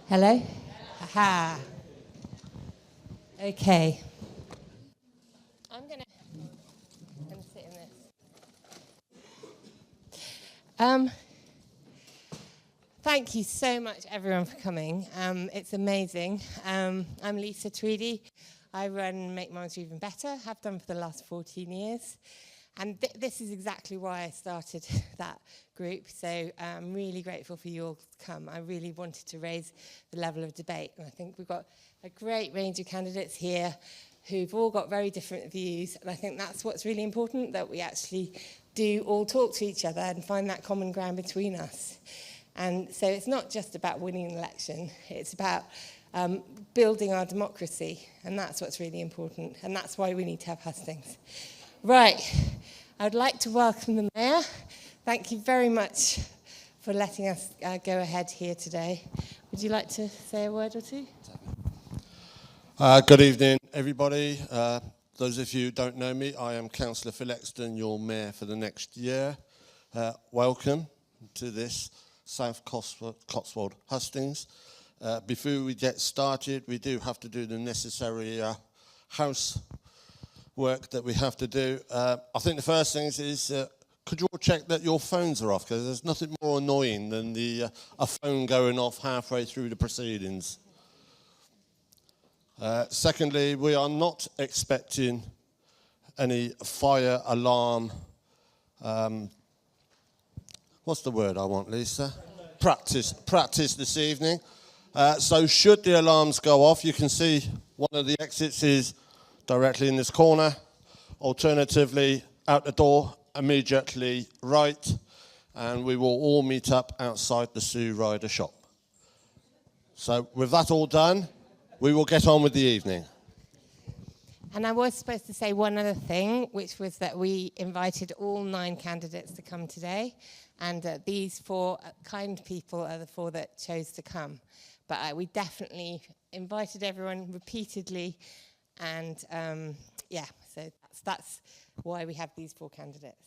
Hello? Aha. Okay. I'm going to sit in this. Thank you so much, everyone, for coming. It's amazing. I'm Lisa Tweedie. I run Make Mums Even Better, have done for the last 14 years. And this is exactly why I started that group. So I'm really grateful for you all to come. I really wanted to raise the level of debate. And I think we've got a great range of candidates here who've all got very different views. And I think that's what's really important, that we actually do all talk to each other and find that common ground between us. And so it's not just about winning an election. It's about building our democracy. And that's what's really important. And that's why we need to have hustings. Right, I would like to welcome the Mayor. Thank you very much for letting us go ahead here today. Would you like to say a word or two? Good evening, everybody. Those of you who don't know me, I am Councillor Phil Exton, your Mayor for the next year. Welcome to this South Cotswold hustings. Before we get started, we do have to do the necessary house work that we have to do. I think the first thing is could you all check that your phones are off, because there's nothing more annoying than a phone going off halfway through the proceedings. Secondly, we are not expecting any fire alarm, what's the word I want, Lisa? Practice this evening. So should the alarms go off, you can see one of the exits is directly in this corner. Alternatively, out the door, immediately right, and we will all meet up outside the Sue Ryder shop. So with that all done, we will get on with the evening. And I was supposed to say one other thing, which was that we invited all 9 candidates to come today, and these 4 kind people are the 4 that chose to come. But we definitely invited everyone repeatedly. And so that's why we have these 4 candidates.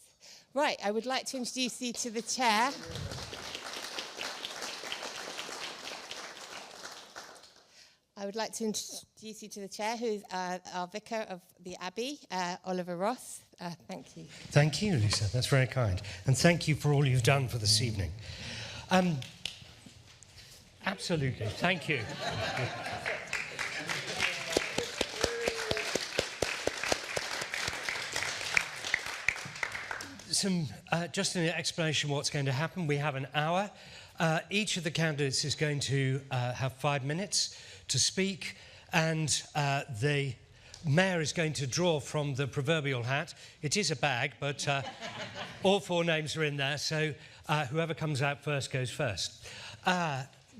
Right, I would like to introduce you to the chair. Who is our vicar of the Abbey, Oliver Ross. Thank you. Thank you, Lisa. That's very kind. And thank you for all you've done for this evening. Absolutely. Thank you. Just an explanation of what's going to happen. We have an hour. Each of the candidates is going to have 5 minutes to speak, and the Mayor is going to draw from the proverbial hat. It is a bag, but all 4 names are in there, so whoever comes out first goes first.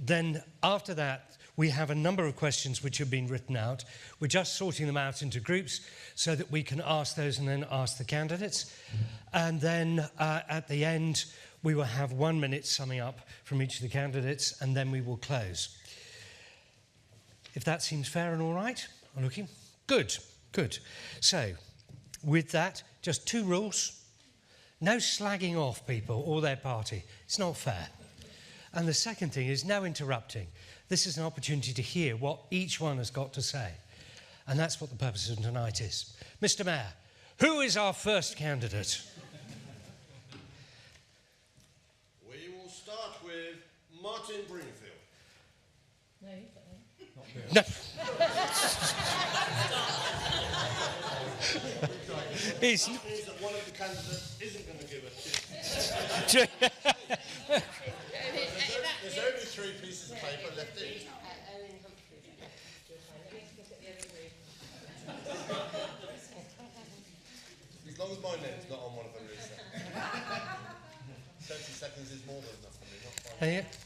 Then after that, we have a number of questions which have been written out. We're just sorting them out into groups so that we can ask those and then ask the candidates. And then at the end, we will have 1 minute summing up from each of the candidates, and then we will close. If that seems fair and all right, I'm looking. Good. So, with that, just 2 rules. No slagging off people or their party. It's not fair. And the second thing is no interrupting. This is an opportunity to hear what each one has got to say. And that's what the purpose of tonight is. Mr. Mayor, who is our first candidate? We will start with Martin Greenfield. No, you've got No. That means that one of the candidates isn't going to give a shit. There's only 3 pieces of paper left in. As long as my name's not on one of them, Lisa. 30 seconds is more than enough for me, not 5 minutes.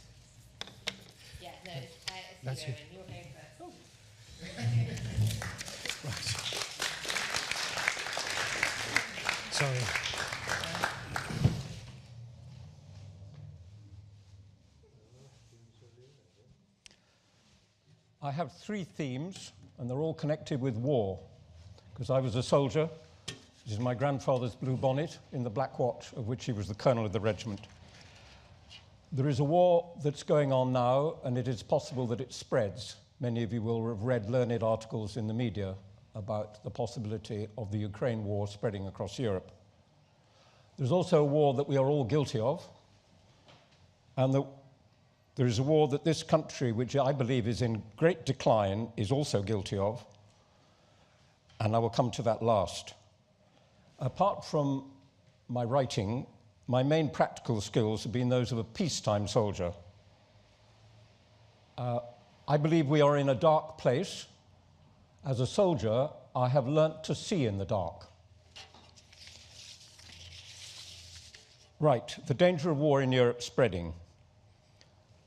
Yeah, no, That's it. You're going first. Right. Sorry. I have 3 themes, and they're all connected with war, because I was a soldier. This is my grandfather's blue bonnet in the Black Watch, of which he was the colonel of the regiment. There is a war that's going on now, and it is possible that it spreads. Many of you will have read learned articles in the media about the possibility of the Ukraine war spreading across Europe. There's also a war that we are all guilty of, and there is a war that this country, which I believe is in great decline, is also guilty of, and I will come to that last. Apart from my writing, my main practical skills have been those of a peacetime soldier. I believe we are in a dark place. As a soldier, I have learnt to see in the dark. Right, the danger of war in Europe spreading.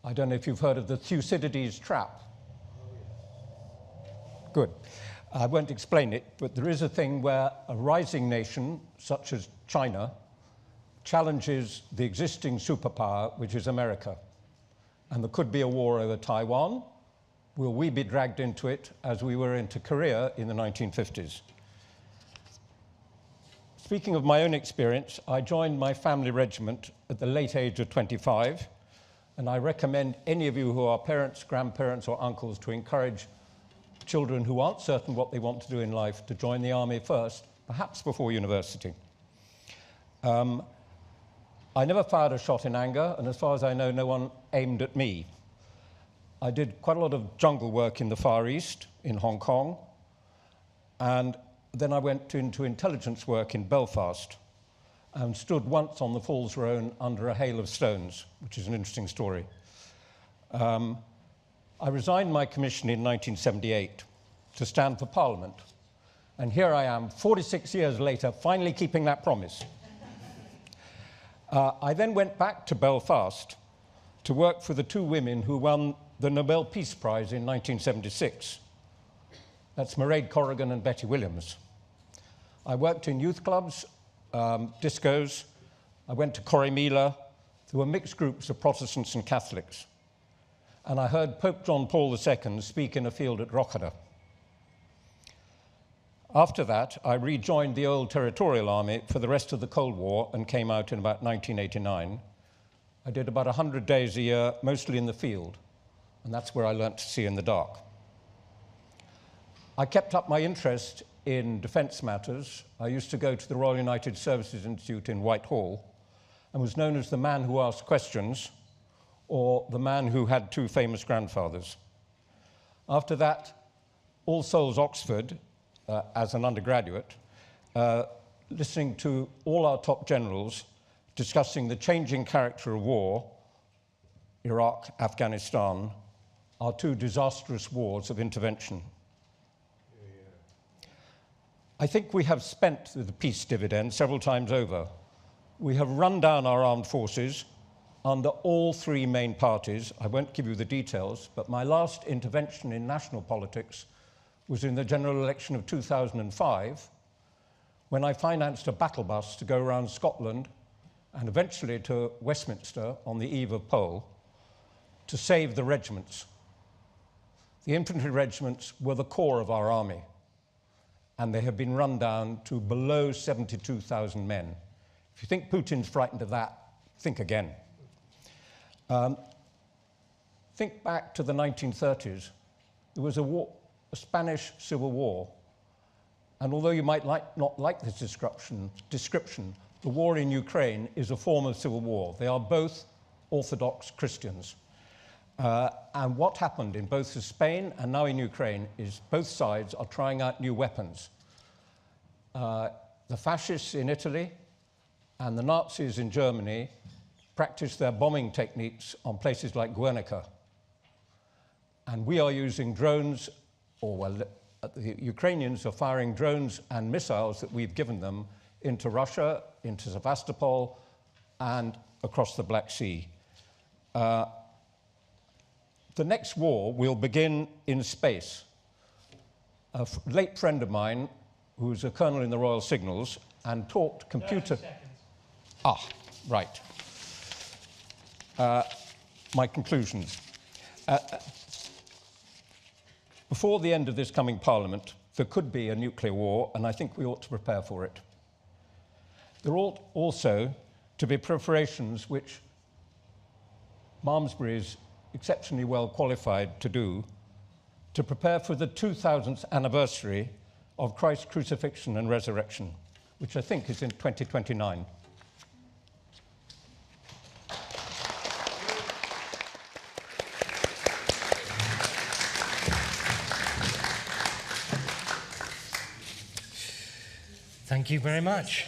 I don't know if you've heard of the Thucydides trap. Good. I won't explain it, but there is a thing where a rising nation, such as China, challenges the existing superpower, which is America. And there could be a war over Taiwan. Will we be dragged into it as we were into Korea in the 1950s? Speaking of my own experience, I joined my family regiment at the late age of 25, and I recommend any of you who are parents, grandparents, or uncles to encourage children who aren't certain what they want to do in life to join the army first, perhaps before university. I never fired a shot in anger, and as far as I know, no one aimed at me. I did quite a lot of jungle work in the Far East, in Hong Kong, and then I went into intelligence work in Belfast and stood once on the Falls Road under a hail of stones, which is an interesting story. I resigned my commission in 1978 to stand for Parliament, and here I am, 46 years later, finally keeping that promise. I then went back to Belfast to work for the two women who won the Nobel Peace Prize in 1976. That's Mairead Corrigan and Betty Williams. I worked in youth clubs, discos. I went to Corrymeela. There were mixed groups of Protestants and Catholics. And I heard Pope John Paul II speak in a field at Drogheda. After that, I rejoined the old Territorial Army for the rest of the Cold War and came out in about 1989. I did about 100 days a year, mostly in the field, and that's where I learnt to see in the dark. I kept up my interest in defence matters. I used to go to the Royal United Services Institute in Whitehall and was known as the man who asked questions, or the man who had two famous grandfathers. After that, All Souls Oxford, as an undergraduate, listening to all our top generals discussing the changing character of war, Iraq, Afghanistan, our two disastrous wars of intervention. I think we have spent the peace dividend several times over. We have run down our armed forces under all three main parties. I won't give you the details, but my last intervention in national politics was in the general election of 2005, when I financed a battle bus to go around Scotland and eventually to Westminster on the eve of poll to save the regiments. The infantry regiments were the core of our army, and they have been run down to below 72,000 men. If you think Putin's frightened of that, think again. Think back to the 1930s. There was a Spanish Civil War, and although you might not like this description, the war in Ukraine is a form of civil war. They are both Orthodox Christians. And what happened in both Spain and now in Ukraine is both sides are trying out new weapons. The fascists in Italy and the Nazis in Germany practiced their bombing techniques on places like Guernica. And we are using drones, the Ukrainians are firing drones and missiles that we've given them into Russia, into Sevastopol, and across the Black Sea. The next war will begin in space. A late friend of mine, who's a colonel in the Royal Signals, and taught computer... 30 seconds. Ah, right. My conclusions. Before the end of this coming Parliament, there could be a nuclear war, and I think we ought to prepare for it. There ought also to be preparations which Malmesbury is exceptionally well qualified to do to prepare for the 2000th anniversary of Christ's crucifixion and resurrection, which I think is in 2029. Thank you very much.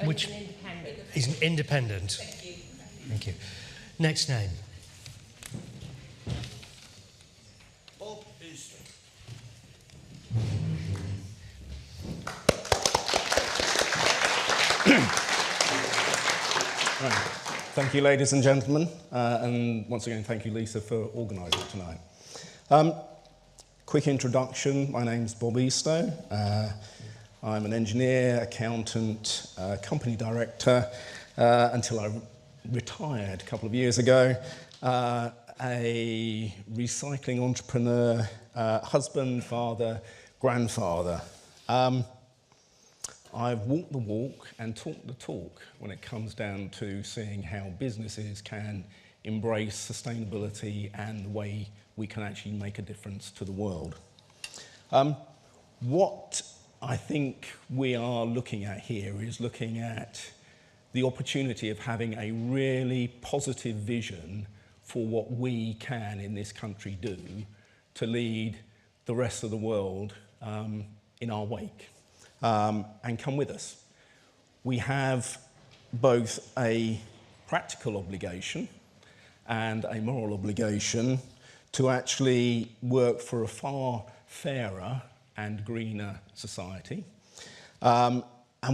Which is an independent. Thank you. Next name. Bob Easton. Right. Thank you, ladies and gentlemen, and once again, thank you, Lisa, for organising tonight. Quick introduction, my name's Bob Eastoe. I'm an engineer, accountant, company director, until I retired a couple of years ago, a recycling entrepreneur, husband, father, grandfather. I've walked the walk and talked the talk when it comes down to seeing how businesses can embrace sustainability and the way we can actually make a difference to the world. What I think we are looking at here is looking at the opportunity of having a really positive vision for what we can in this country do to lead the rest of the world in our wake, and come with us. We have both a practical obligation and a moral obligation to actually work for a far fairer and greener society. And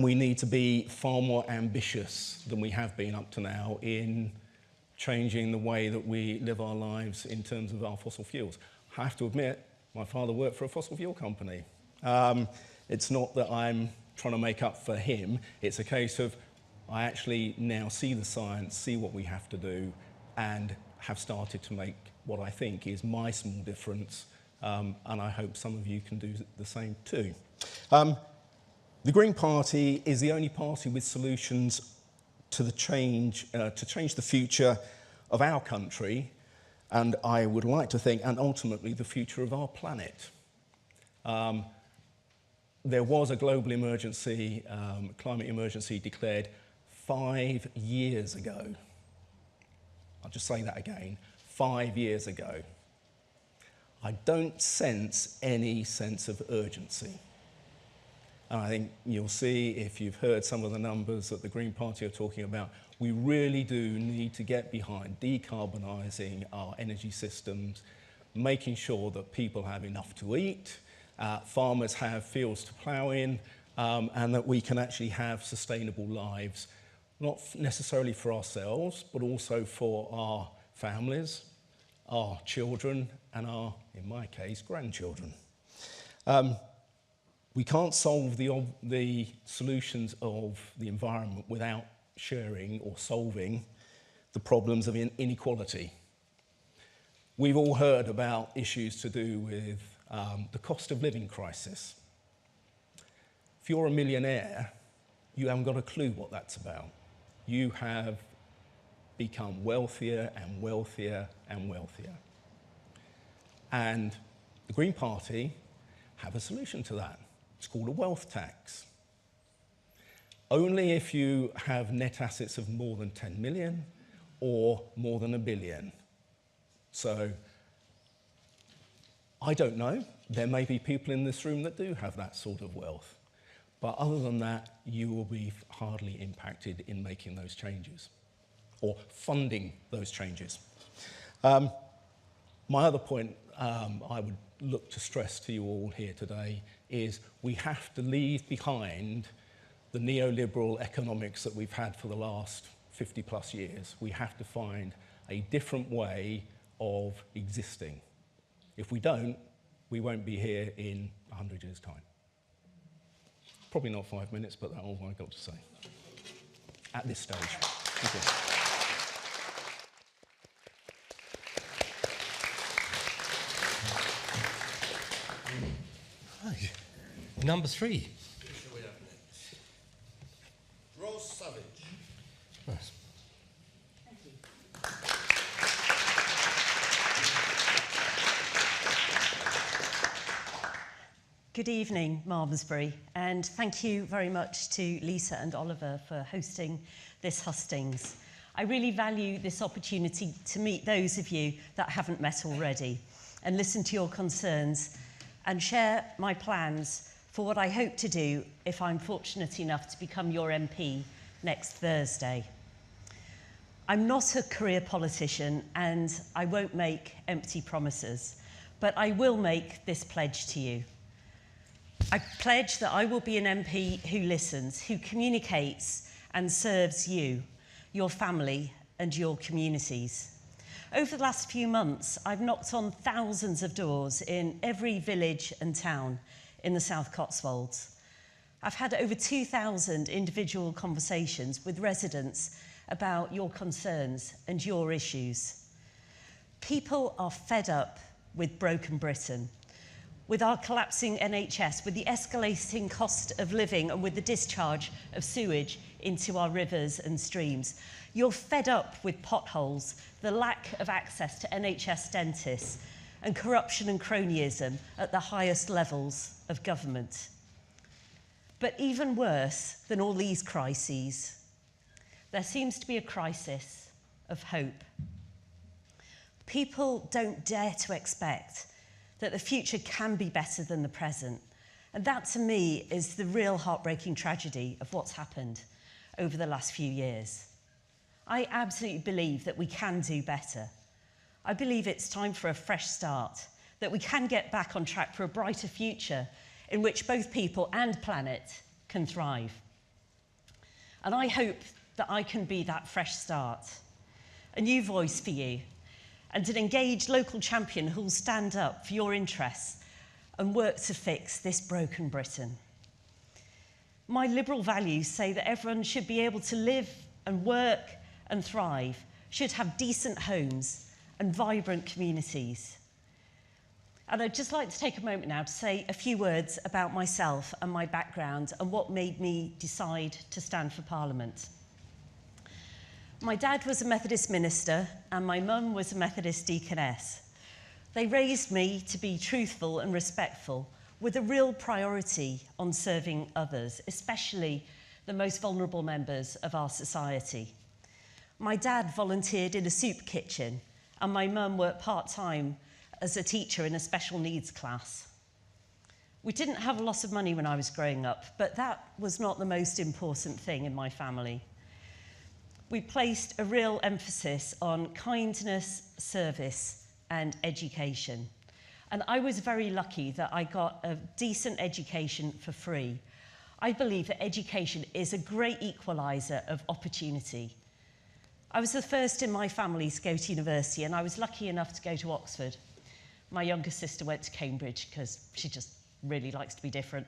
we need to be far more ambitious than we have been up to now in changing the way that we live our lives in terms of our fossil fuels. I have to admit, my father worked for a fossil fuel company. It's not that I'm trying to make up for him. It's a case of I actually now see the science, see what we have to do, and have started to make what I think is my small difference, and I hope some of you can do the same too. The Green Party is the only party with solutions to change the future of our country, and I would like to think, and ultimately the future of our planet. There was a global emergency, climate emergency declared 5 years ago. I'll just say that again, 5 years ago. I don't sense any sense of urgency. And I think you'll see, if you've heard some of the numbers that the Green Party are talking about, we really do need to get behind decarbonising our energy systems, making sure that people have enough to eat, farmers have fields to plough in, and that we can actually have sustainable lives, not necessarily for ourselves, but also for our families, our children, and our, in my case, grandchildren. We can't solve the solutions of the environment without sharing or solving the problems of inequality. We've all heard about issues to do with the cost of living crisis. If you're a millionaire, you haven't got a clue what that's about. You have become wealthier and wealthier and wealthier. And the Green Party have a solution to that. It's called a wealth tax. Only if you have net assets of more than 10 million or more than 1 billion. So, I don't know. There may be people in this room that do have that sort of wealth. But other than that, you will be hardly impacted in making those changes or funding those changes. My other point I would look to stress to you all here today is we have to leave behind the neoliberal economics that we've had for the last 50 plus years. We have to find a different way of existing. If we don't, we won't be here in 100 years' time. Probably not 5 minutes, but that's all I've got to say at this stage. Thank you. Right. Number 3. Who shall we have next? Ross Savage. Nice. Thank you. Good evening, Malmesbury, and thank you very much to Lisa and Oliver for hosting this hustings. I really value this opportunity to meet those of you that I haven't met already and listen to your concerns and share my plans for what I hope to do if I'm fortunate enough to become your MP next Thursday. I'm not a career politician and I won't make empty promises, but I will make this pledge to you. I pledge that I will be an MP who listens, who communicates and serves you, your family and your communities. Over the last few months, I've knocked on thousands of doors in every village and town in the South Cotswolds. I've had over 2,000 individual conversations with residents about your concerns and your issues. People are fed up with broken Britain, with our collapsing NHS, with the escalating cost of living and with the discharge of sewage into our rivers and streams. You're fed up with potholes, the lack of access to NHS dentists, and corruption and cronyism at the highest levels of government. But even worse than all these crises, there seems to be a crisis of hope. People don't dare to expect that the future can be better than the present. And that, to me, is the real heartbreaking tragedy of what's happened over the last few years. I absolutely believe that we can do better. I believe it's time for a fresh start, that we can get back on track for a brighter future in which both people and planet can thrive. And I hope that I can be that fresh start, a new voice for you, and an engaged local champion who will stand up for your interests and work to fix this broken Britain. My liberal values say that everyone should be able to live and work and thrive, should have decent homes and vibrant communities. And I'd just like to take a moment now to say a few words about myself and my background and what made me decide to stand for Parliament. My dad was a Methodist minister and my mum was a Methodist deaconess. They raised me to be truthful and respectful with a real priority on serving others, especially the most vulnerable members of our society. My dad volunteered in a soup kitchen and my mum worked part-time as a teacher in a special needs class. We didn't have a lot of money when I was growing up, but that was not the most important thing in my family. We placed a real emphasis on kindness, service, and education. And I was very lucky that I got a decent education for free. I believe that education is a great equaliser of opportunity. I was the first in my family to go to university, and I was lucky enough to go to Oxford. My younger sister went to Cambridge because she just really likes to be different.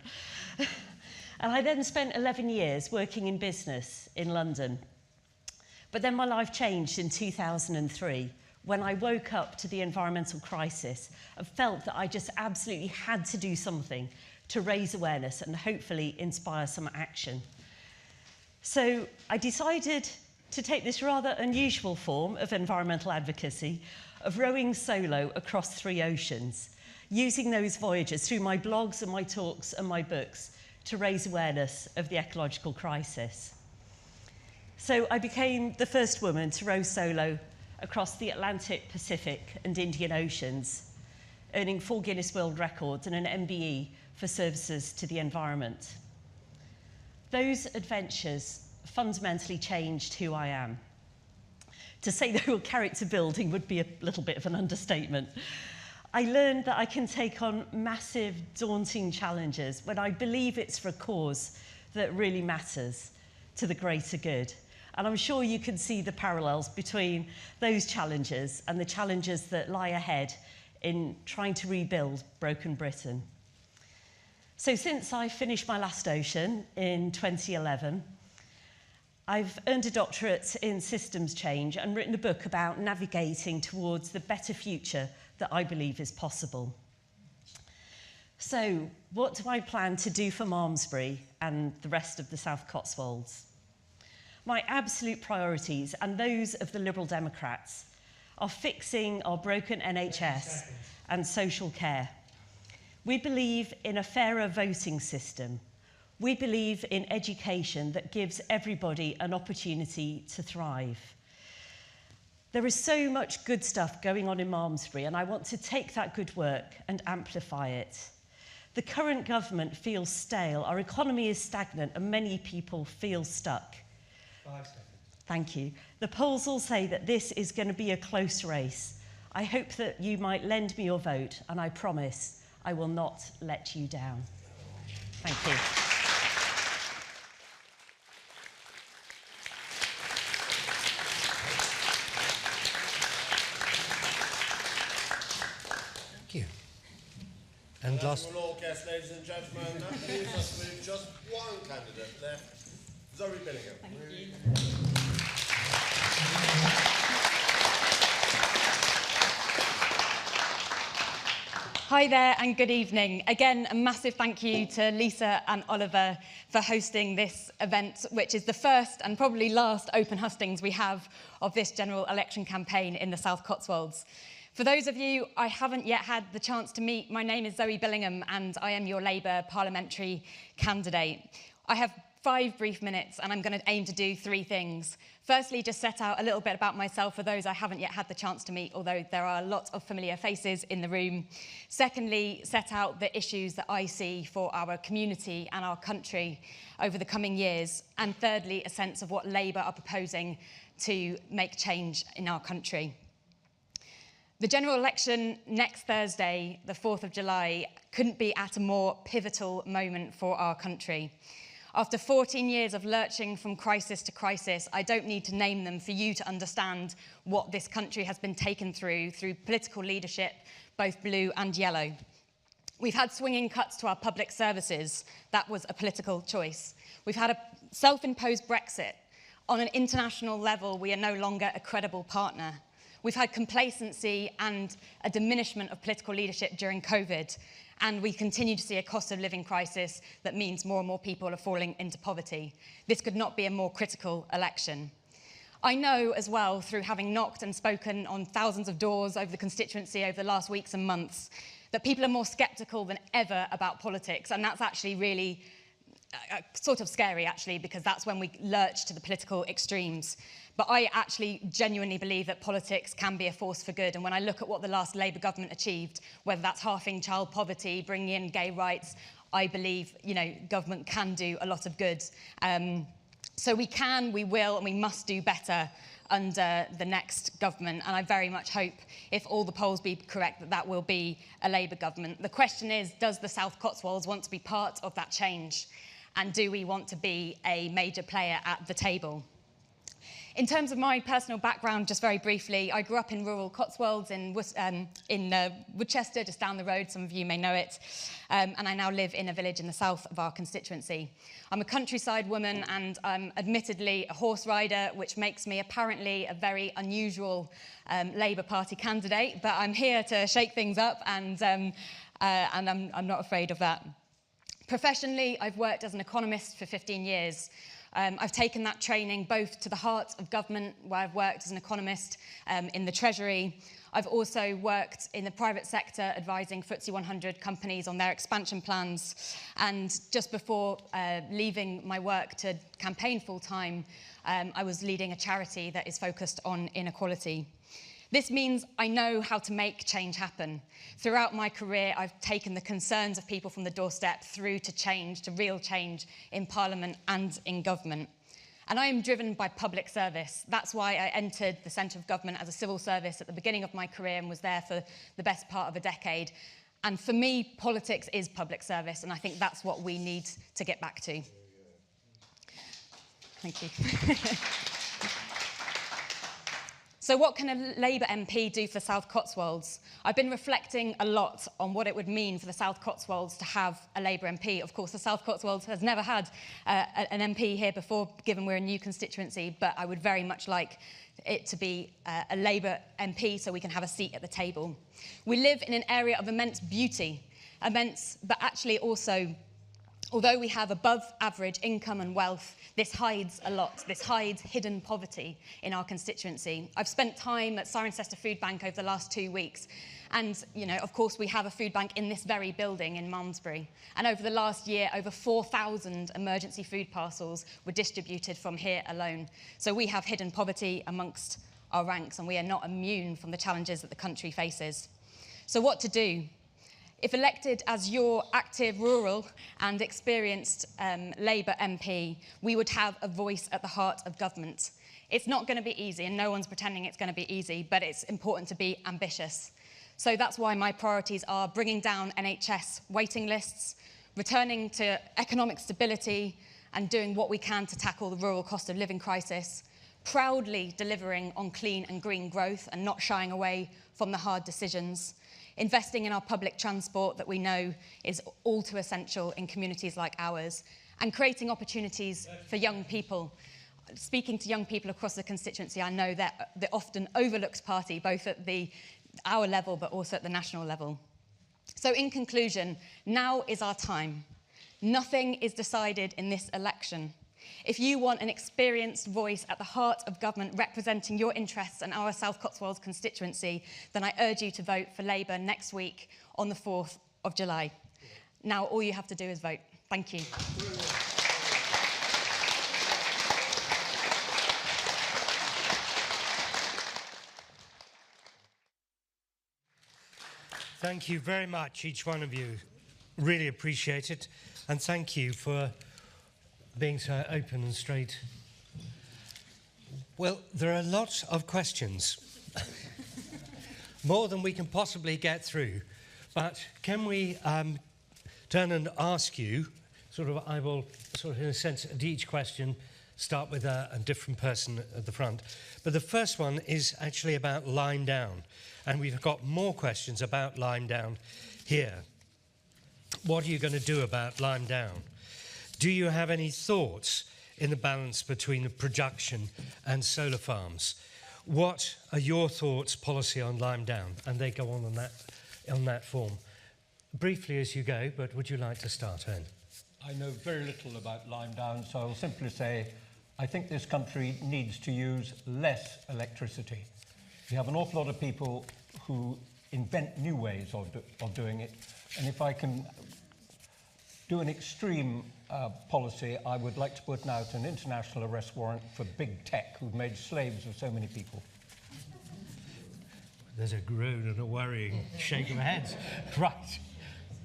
And I then spent 11 years working in business in London. But then my life changed in 2003 when I woke up to the environmental crisis and felt that I just absolutely had to do something to raise awareness and hopefully inspire some action. So I decided to take this rather unusual form of environmental advocacy, of rowing solo across 3 oceans, using those voyages through my blogs and my talks and my books to raise awareness of the ecological crisis. So I became the first woman to row solo across the Atlantic, Pacific and Indian Oceans, earning 4 Guinness World Records and an MBE for services to the environment. Those adventures fundamentally changed who I am. To say they were character building would be a little bit of an understatement. I learned that I can take on massive, daunting challenges when I believe it's for a cause that really matters to the greater good. And I'm sure you can see the parallels between those challenges and the challenges that lie ahead in trying to rebuild broken Britain. So since I finished my last ocean in 2011, I've earned a doctorate in systems change and written a book about navigating towards the better future that I believe is possible. So what do I plan to do for Malmesbury and the rest of the South Cotswolds? My absolute priorities, and those of the Liberal Democrats, are fixing our broken NHS and social care. We believe in a fairer voting system. We believe in education that gives everybody an opportunity to thrive. There is so much good stuff going on in Malmesbury, and I want to take that good work and amplify it. The current government feels stale, our economy is stagnant, and many people feel stuck. 5 seconds. Thank you. The polls all say that this is going to be a close race. I hope that you might lend me your vote, and I promise I will not let you down. Thank you. Thank you. And last... We'll all guess, ladies and gentlemen, that leaves us with just one candidate left, Zoe Billingham. Thank you. Hi there and good evening. Again, a massive thank you to Lisa and Oliver for hosting this event, which is the first and probably last open hustings we have of this general election campaign in the South Cotswolds. For those of you I haven't yet had the chance to meet, my name is Zoe Billingham and I am your Labour parliamentary candidate. I have 5 brief minutes and I'm going to aim to do 3 things. Firstly, just set out a little bit about myself for those I haven't yet had the chance to meet, although there are lots of familiar faces in the room. Secondly, set out the issues that I see for our community and our country over the coming years. And thirdly, a sense of what Labour are proposing to make change in our country. The general election next Thursday, the 4th of July, couldn't be at a more pivotal moment for our country. After 14 years of lurching from crisis to crisis, I don't need to name them for you to understand what this country has been taken through political leadership, both blue and yellow. We've had swinging cuts to our public services. That was a political choice. We've had a self-imposed Brexit. On an international level, we are no longer a credible partner. We've had complacency and a diminishment of political leadership during COVID. And we continue to see a cost of living crisis that means more and more people are falling into poverty. This could not be a more critical election. I know as well, through having knocked and spoken on thousands of doors over the constituency over the last weeks and months, that people are more sceptical than ever about politics. And that's actually really sort of scary, actually, because that's when we lurch to the political extremes. But I actually genuinely believe that politics can be a force for good. And when I look at what the last Labour government achieved, whether that's halving child poverty, bringing in gay rights, I believe, government can do a lot of good. So we can, we will, and we must do better under the next government. And I very much hope, if all the polls be correct, that that will be a Labour government. The question is, does the South Cotswolds want to be part of that change? And do we want to be a major player at the table? In terms of my personal background, just very briefly, I grew up in rural Cotswolds in Woodchester, just down the road. Some of you may know it. And I now live in a village in the south of our constituency. I'm a countryside woman and I'm admittedly a horse rider, which makes me apparently a very unusual Labour Party candidate. But I'm here to shake things up and I'm not afraid of that. Professionally, I've worked as an economist for 15 years. I've taken that training both to the heart of government, where I've worked as an economist in the Treasury. I've also worked in the private sector, advising FTSE 100 companies on their expansion plans. And just before leaving my work to campaign full-time, I was leading a charity that is focused on inequality. This means I know how to make change happen. Throughout my career, I've taken the concerns of people from the doorstep through to change, to real change in Parliament and in government. And I am driven by public service. That's why I entered the centre of government as a civil service at the beginning of my career and was there for the best part of a decade. And for me, politics is public service, and I think that's what we need to get back to. Thank you. So what can a Labour MP do for South Cotswolds? I've been reflecting a lot on what it would mean for the South Cotswolds to have a Labour MP. Of course, the South Cotswolds has never had an MP here before, given we're a new constituency, but I would very much like it to be a Labour MP so we can have a seat at the table. We live in an area of immense beauty, but actually also Although we have above average income and wealth, this hides a lot. This hides hidden poverty in our constituency. I've spent time at Cirencester Food Bank over the last 2 weeks. And, of course, we have a food bank in this very building in Malmesbury. And over the last year, over 4,000 emergency food parcels were distributed from here alone. So we have hidden poverty amongst our ranks, and we are not immune from the challenges that the country faces. So what to do? If elected as your active, rural and experienced Labour MP, we would have a voice at the heart of government. It's not going to be easy, and no one's pretending it's going to be easy, but it's important to be ambitious. So that's why my priorities are bringing down NHS waiting lists, returning to economic stability, and doing what we can to tackle the rural cost of living crisis, proudly delivering on clean and green growth and not shying away from the hard decisions, investing in our public transport that we know is all too essential in communities like ours, and creating opportunities for young people. Speaking to young people across the constituency, I know they're the often overlooked party, both at our level but also at the national level. So in conclusion, now is our time. Nothing is decided in this election. If you want an experienced voice at the heart of government representing your interests and our South Cotswolds constituency, then I urge you to vote for Labour next week on the 4th of July. Now all you have to do is vote. Thank you. Thank you very much, each one of you. Really appreciate it. And thank you for being so open and straight. Well, there are lots of questions. More than we can possibly get through. But can we turn and ask you, I will, in a sense, at each question, start with a different person at the front. But the first one is actually about Lyme Down. And we've got more questions about Lyme Down here. What are you going to do about Lyme Down? Do you have any thoughts in the balance between the production and solar farms? What are your thoughts, policy on Lyme Down? And they go on that form. Briefly as you go, but would you like to start, Anne? I know very little about Lyme Down, so I'll simply say I think this country needs to use less electricity. We have an awful lot of people who invent new ways of doing it, and if I can do an extreme policy, I would like to put out an international arrest warrant for big tech, who've made slaves of so many people. There's a groan and a worrying shake of heads. Right.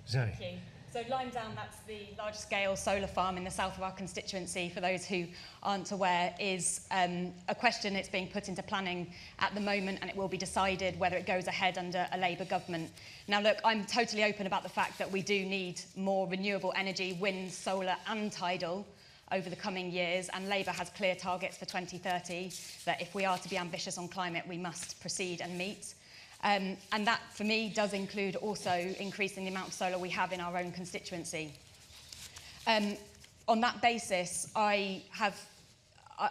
Zoe. Thank you. So Lyme Down, that's the large-scale solar farm in the south of our constituency, for those who aren't aware, is a question that's being put into planning at the moment, and it will be decided whether it goes ahead under a Labour government. Now look, I'm totally open about the fact that we do need more renewable energy, wind, solar and tidal, over the coming years, and Labour has clear targets for 2030 that if we are to be ambitious on climate, we must proceed and meet. And that, for me, does include also increasing the amount of solar we have in our own constituency. On that basis, I have,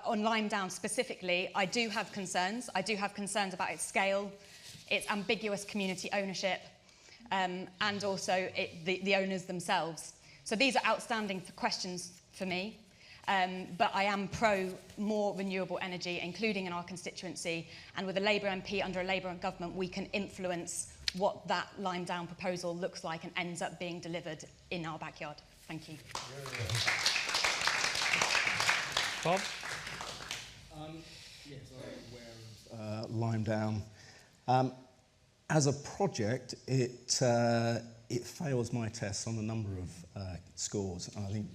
on Lyme Down specifically, I do have concerns. I do have concerns about its scale, its ambiguous community ownership, and also the owners themselves. So these are outstanding questions for me. But I am pro more renewable energy, including in our constituency. And with a Labour MP under a Labour government, we can influence what that Lyme Down proposal looks like and ends up being delivered in our backyard. Thank you. Bob? Yes, I'm aware of Lyme Down. As a project, it fails my tests on a number of scores, and I think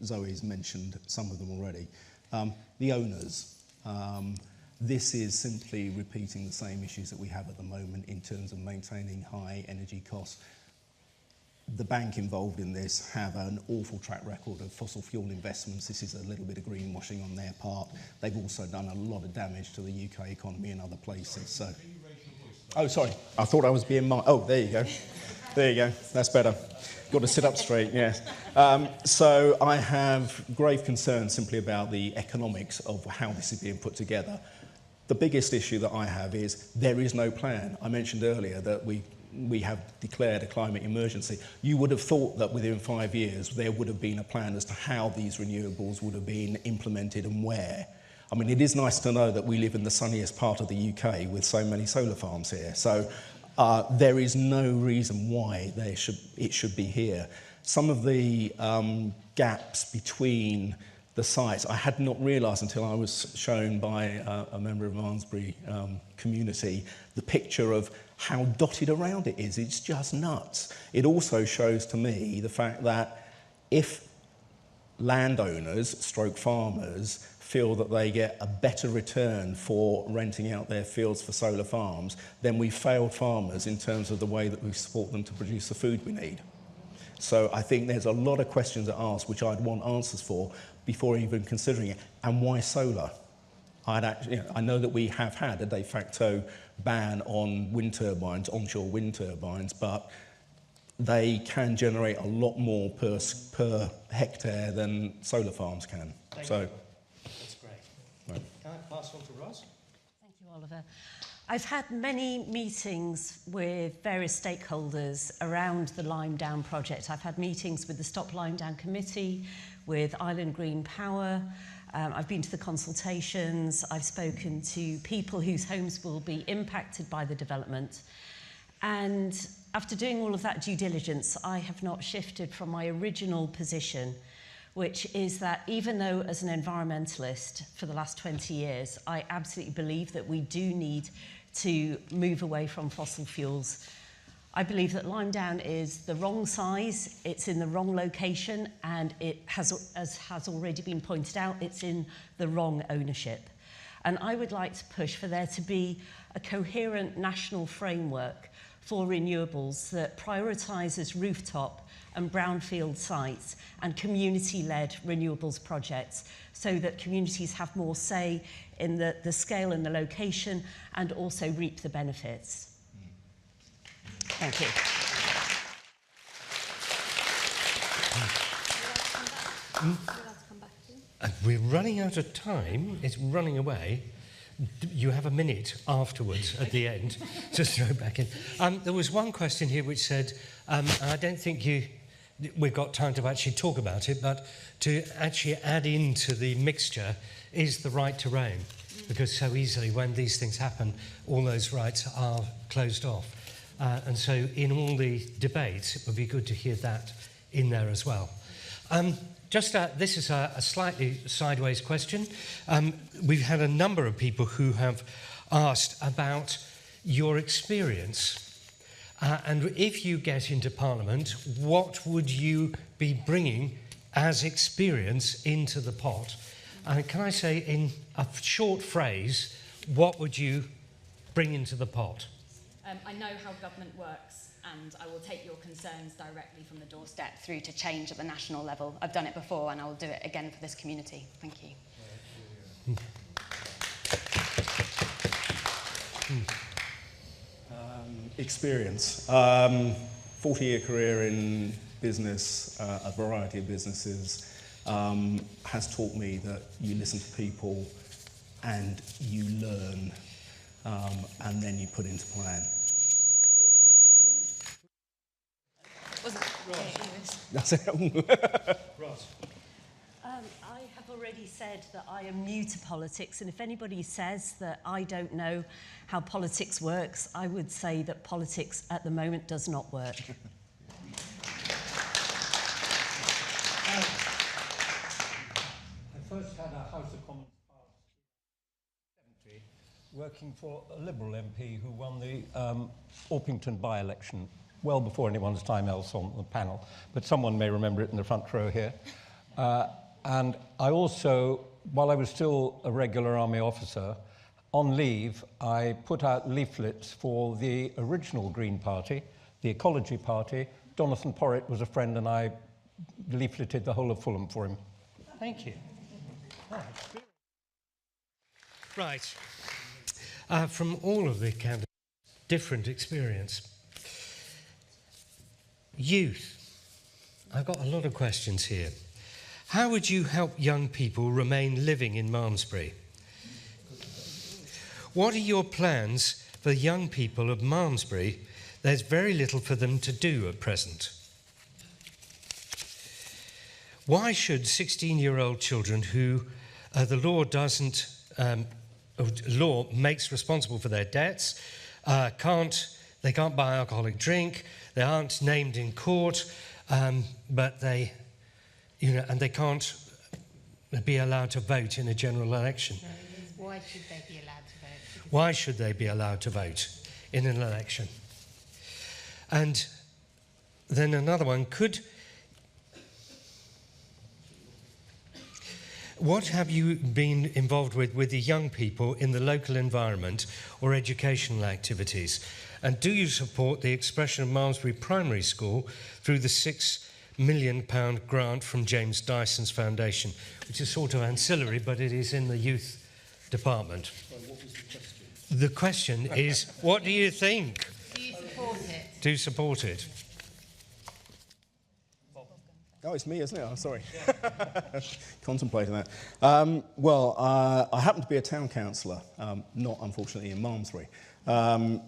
Zoe's mentioned some of them already. The owners. This is simply repeating the same issues that we have at the moment in terms of maintaining high energy costs. The bank involved in this have an awful track record of fossil fuel investments. This is a little bit of greenwashing on their part. They've also done a lot of damage to the UK economy and other places. So, oh, sorry, I thought I was being oh, there you go. There you go, that's better. Got to sit up straight, yes. So I have grave concerns simply about the economics of how this is being put together. The biggest issue that I have is there is no plan. I mentioned earlier that we we have declared a climate emergency, you would have thought that within 5 years there would have been a plan as to how these renewables would have been implemented and where. I mean, it is nice to know that we live in the sunniest part of the UK with so many solar farms here. So there is no reason why it should be here. Some of the gaps between the sites I had not realised until I was shown by a member of Malmesbury community the picture of how dotted around it is. It's just nuts. It also shows to me the fact that if landowners stroke farmers feel that they get a better return for renting out their fields for solar farms, then we've failed farmers in terms of the way that we support them to produce the food we need. So I think there's a lot of questions to ask which I'd want answers for before even considering it. And why solar? I know that we have had a de facto ban on wind turbines, onshore wind turbines, but they can generate a lot more per hectare than solar farms can. That's great. Right. Can I pass on to Ross? Thank you, Oliver. I've had many meetings with various stakeholders around the Lime Down project. I've had meetings with the Stop Lime Down Committee, with Island Green Power. I've been to the consultations. I've spoken to people whose homes will be impacted by the development. And after doing all of that due diligence, I have not shifted from my original position, which is that even though as an environmentalist for the last 20 years, I absolutely believe that we do need to move away from fossil fuels. I believe that Lime Down is the wrong size, it's in the wrong location, and it has, as has already been pointed out, it's in the wrong ownership. And I would like to push for there to be a coherent national framework for renewables that prioritises rooftop and brownfield sites and community-led renewables projects so that communities have more say in the scale and the location and also reap the benefits. Thank you. We're running out of time. It's running away. You have a minute afterwards at the end to throw back in. There was one question here which said, I don't think we've got time to actually talk about it, but to actually add into the mixture is the right to roam, because so easily when these things happen, all those rights are closed off. And so in all the debates, it would be good to hear that in there as well. This is a slightly sideways question. We've had a number of people who have asked about your experience. And if you get into Parliament, what would you be bringing as experience into the pot? Can I say in a short phrase, what would you bring into the pot? I know how government works, and I will take your concerns directly from the doorstep through to change at the national level. I've done it before, and I will do it again for this community. Thank you. Experience. 40-year career in business, a variety of businesses, has taught me that you listen to people and you learn, and then you put into plan. That's it. Ross. I have already said that I am new to politics, and if anybody says that I don't know how politics works, I would say that politics at the moment does not work. I first had a House of Commons past 70, working for a Liberal MP who won the Orpington by-election well before anyone's time else on the panel, but someone may remember it in the front row here. And I also, while I was still a regular army officer, on leave, I put out leaflets for the original Green Party, the Ecology Party. Jonathan Porritt was a friend, and I leafleted the whole of Fulham for him. Thank you. Right. From all of the candidates, different experience. Youth. I've got a lot of questions here. How would you help young people remain living in Malmesbury? What are your plans for young people of Malmesbury there's very little for them to do at present. Why should 16-year-old children who the law makes responsible for their debts, they can't buy alcoholic drink, they aren't named in court, but they can't be allowed to vote in a general election? No, why should they be allowed to vote? Why should they be allowed to vote in an election? And then another one, what have you been involved with the young people in the local environment or educational activities? And do you support the expression of Malmesbury Primary School through the £6 million grant from James Dyson's Foundation, which is sort of ancillary, but it is in the youth department? So what was the question? The question is, what do you think? Do you support it? Do you support it? Oh, it's me, isn't it? I'm sorry. Contemplating that. I happen to be a town councillor, not unfortunately in Malmesbury.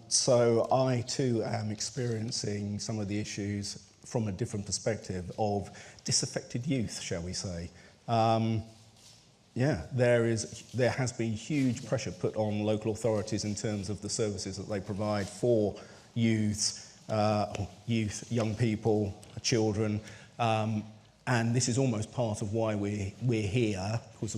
So I too am experiencing some of the issues from a different perspective of disaffected youth, shall we say. There has been huge pressure put on local authorities in terms of the services that they provide for youth, young people, children. And this is almost part of why we're here, because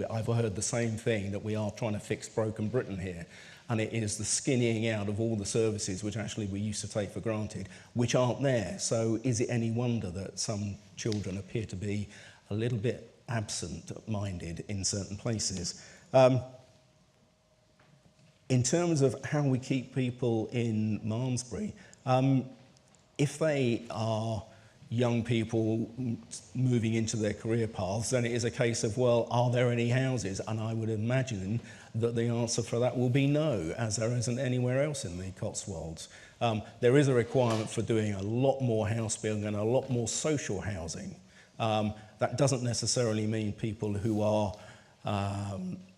I've heard the same thing, that we are trying to fix broken Britain here. And it is the skinnying out of all the services which actually we used to take for granted, which aren't there. So is it any wonder that some children appear to be a little bit absent-minded in certain places? In terms of how we keep people in Malmesbury, if they are young people moving into their career paths, then it is a case of, well, are there any houses? And I would imagine that the answer for that will be no, as there isn't anywhere else in the Cotswolds. There is a requirement for doing a lot more house building and a lot more social housing. That doesn't necessarily mean people who are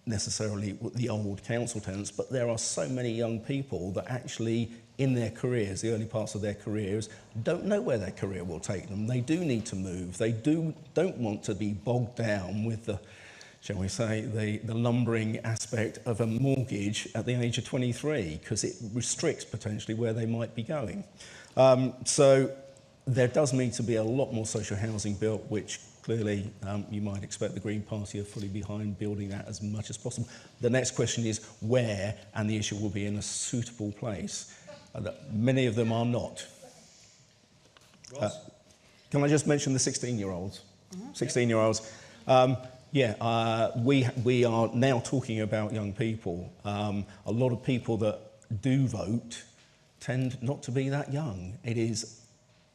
necessarily the old council tenants, but there are so many young people that actually in their careers, the early parts of their careers, don't know where their career will take them. They do need to move. They don't want to be bogged down with the, shall we say, the lumbering aspect of a mortgage at the age of 23, because it restricts potentially where they might be going. So there does need to be a lot more social housing built, which clearly you might expect the Green Party are fully behind building that as much as possible. The next question is where, and the issue will be in a suitable place. Many of them are not. Can I just mention the 16-year-olds? 16-year-olds. We are now talking about young people. A lot of people that do vote tend not to be that young. It is,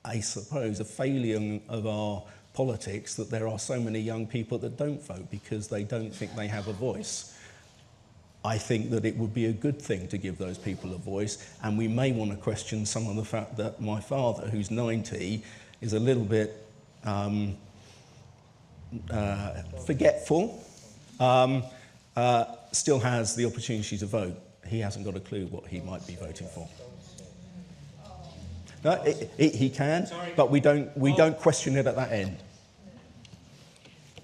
I suppose, a failure of our politics that there are so many young people that don't vote because they don't think they have a voice. I think that it would be a good thing to give those people a voice, and we may want to question some of the fact that my father, who's 90, is a little bit forgetful, still has the opportunity to vote. He hasn't got a clue what he might be voting for. No, he can, but we don't question it at that end.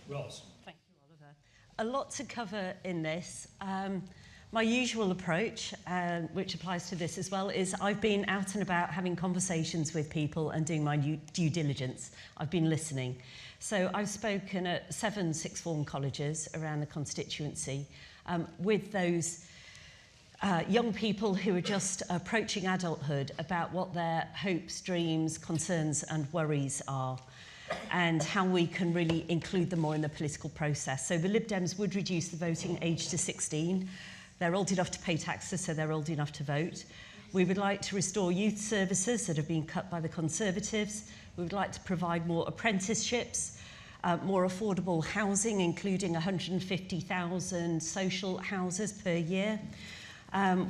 Ross. Thank you, Oliver. A lot to cover in this. My usual approach, which applies to this as well, is I've been out and about having conversations with people and doing my due diligence. I've been listening. So I've spoken at 7 sixth form colleges around the constituency with those young people who are just approaching adulthood about what their hopes, dreams, concerns and worries are, and how we can really include them more in the political process. So the Lib Dems would reduce the voting age to 16. They're old enough to pay taxes, so they're old enough to vote. We would like to restore youth services that have been cut by the Conservatives. We would like to provide more apprenticeships, more affordable housing, including 150,000 social houses per year.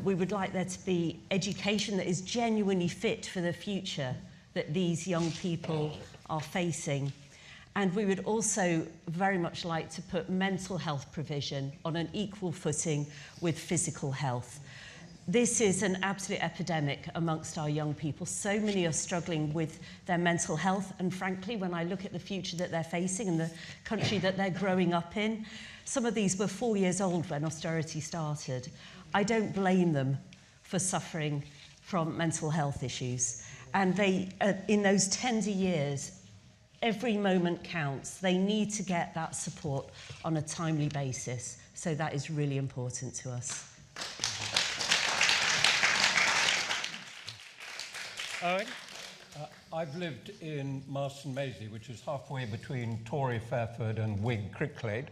We would like there to be education that is genuinely fit for the future that these young people are facing. And we would also very much like to put mental health provision on an equal footing with physical health. This is an absolute epidemic amongst our young people. So many are struggling with their mental health, and frankly, when I look at the future that they're facing and the country that they're growing up in, some of these were 4 years old when austerity started. I don't blame them for suffering from mental health issues. And they, in those tender years, every moment counts. They need to get that support on a timely basis. So that is really important to us. Owen? I've lived in Marston Maisie, which is halfway between Tory Fairford and Whig Cricklade.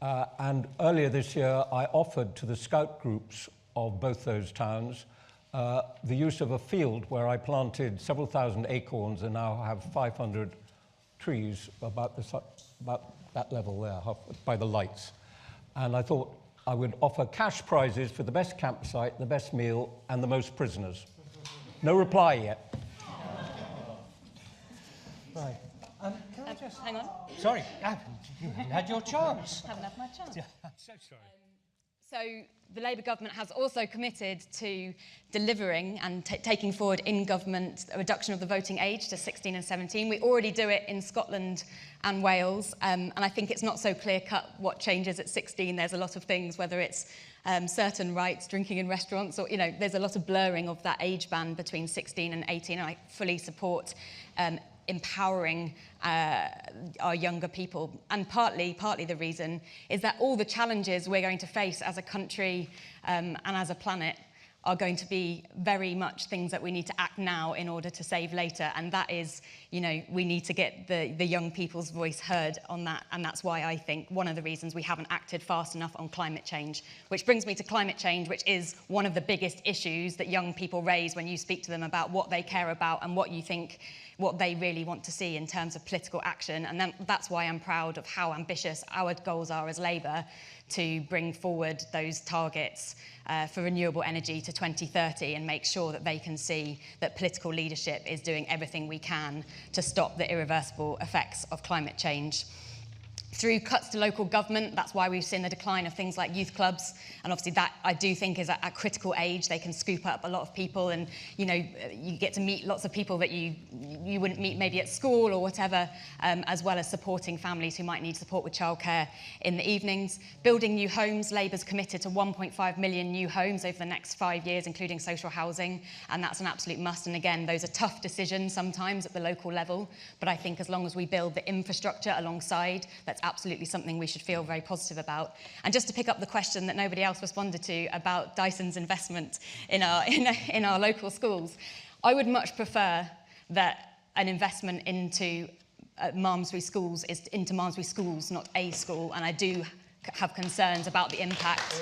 And earlier this year, I offered to the scout groups of both those towns the use of a field where I planted several thousand acorns and now have 500 trees about that level there, by the lights. And I thought I would offer cash prizes for the best campsite, the best meal, and the most prisoners. No reply yet. Right. Can I just... Hang on. Sorry, you haven't had your chance. Haven't had my chance. Yeah, I'm so sorry. So the Labour government has also committed to delivering and taking forward in government a reduction of the voting age to 16 and 17. We already do it in Scotland and Wales, and I think it's not so clear-cut what changes at 16. There's a lot of things, whether it's certain rights, drinking in restaurants, or, there's a lot of blurring of that age band between 16 and 18, and I fully support empowering our younger people. And partly the reason is that all the challenges we're going to face as a country and as a planet are going to be very much things that we need to act now in order to save later. And that is, we need to get the young people's voice heard on that. And that's why I think one of the reasons we haven't acted fast enough on climate change. Which brings me to climate change, which is one of the biggest issues that young people raise when you speak to them about what they care about and what they really want to see in terms of political action. And that's why I'm proud of how ambitious our goals are as Labour to bring forward those targets for renewable energy to 2030 and make sure that they can see that political leadership is doing everything we can to stop the irreversible effects of climate change. Through cuts to local government, that's why we've seen the decline of things like youth clubs. And obviously that, I do think, is at a critical age. They can scoop up a lot of people and, you get to meet lots of people that you wouldn't meet maybe at school or whatever, as well as supporting families who might need support with childcare in the evenings. Building new homes, Labour's committed to 1.5 million new homes over the next 5 years, including social housing, and that's an absolute must. And again, those are tough decisions sometimes at the local level, but I think as long as we build the infrastructure alongside, that's absolutely something we should feel very positive about. And just to pick up the question that nobody else responded to about Dyson's investment in our local schools, I would much prefer that an investment into Malmesbury schools is into Malmesbury schools, not a school, and I do have concerns about the impact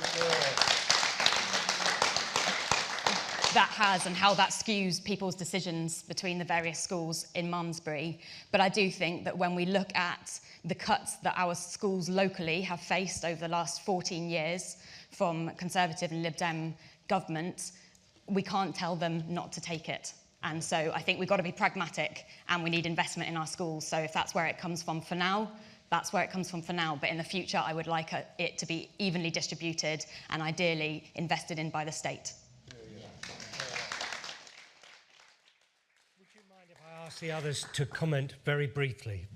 that has and how that skews people's decisions between the various schools in Malmesbury. But I do think that when we look at the cuts that our schools locally have faced over the last 14 years from Conservative and Lib Dem government, we can't tell them not to take it. And so I think we've got to be pragmatic and we need investment in our schools. So if that's where it comes from for now, that's where it comes from for now. But in the future, I would like it to be evenly distributed and ideally invested in by the state. Ask the others to comment very briefly,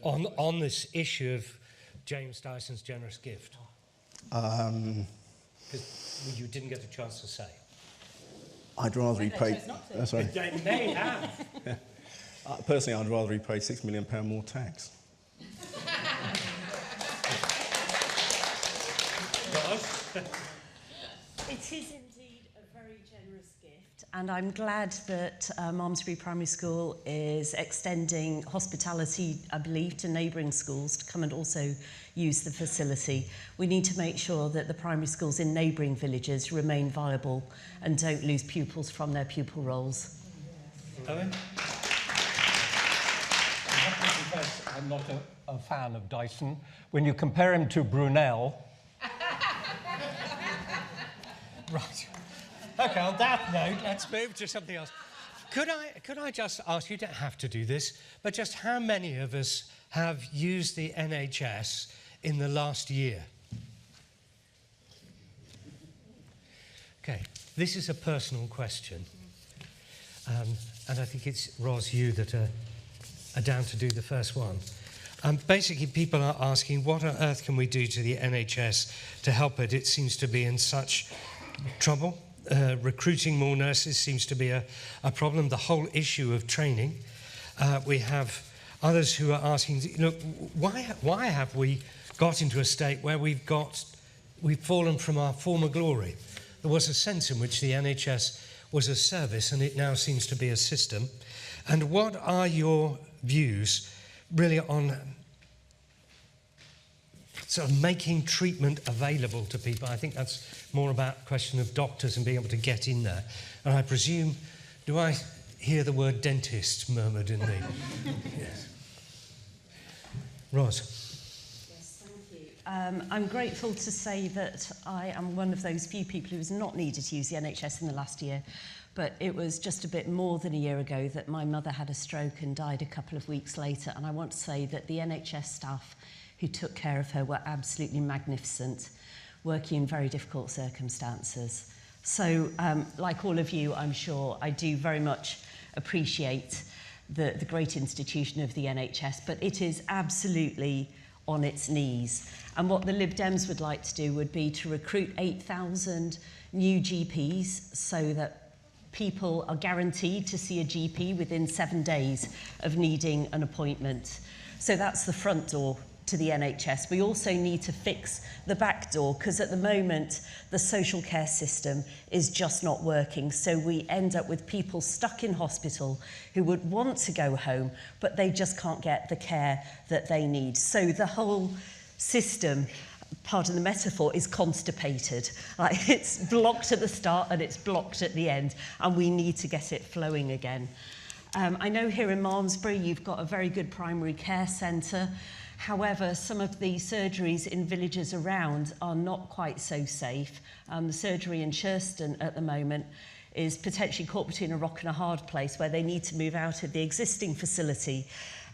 on this issue of James Dyson's generous gift. Because you didn't get a chance to say. I'd rather he paid... That's right. They may have. Personally, I'd rather he paid £6 million more tax. It is indeed a very generous gift, and I'm glad that Malmesbury Primary School is extending hospitality, I believe, to neighbouring schools to come and also use the facility. We need to make sure that the primary schools in neighbouring villages remain viable and don't lose pupils from their pupil roles. Owen? I'm not a fan of Dyson. When you compare him to Brunel... Right. Okay, on that note, let's move to something else. Could I just ask, you don't have to do this, but just how many of us have used the NHS in the last year? Okay, this is a personal question. And I think it's, Ros, you that are down to do the first one. Basically, people are asking, what on earth can we do to the NHS to help it? It seems to be in such trouble. Recruiting more nurses seems to be a problem. The whole issue of training. We have others who are asking, look, why have we got into a state where we've fallen from our former glory? There was a sense in which the NHS was a service, and it now seems to be a system. And what are your views really on sort of making treatment available to people? I think that's more about a question of doctors and being able to get in there. And I presume, do I hear the word dentist murmured in the... Yes. Ros. Yes, thank you. I'm grateful to say that I am one of those few people who has not needed to use the NHS in the last year. But it was just a bit more than a year ago that my mother had a stroke and died a couple of weeks later. And I want to say that the NHS staff who took care of her were absolutely magnificent, working in very difficult circumstances. So, like all of you, I'm sure, I do very much appreciate the great institution of the NHS, but it is absolutely on its knees. And what the Lib Dems would like to do would be to recruit 8,000 new GPs so that people are guaranteed to see a GP within 7 days of needing an appointment. So that's the front door to the NHS. We also need to fix the back door, because at the moment the social care system is just not working. So we end up with people stuck in hospital who would want to go home, but they just can't get the care that they need. So the whole system, pardon the metaphor, is constipated. Like, it's blocked at the start and it's blocked at the end, and we need to get it flowing again. I know here in Malmesbury you've got a very good primary care centre. However, some of the surgeries in villages around are not quite so safe. The surgery in Shurston at the moment is potentially caught between a rock and a hard place, where they need to move out of the existing facility.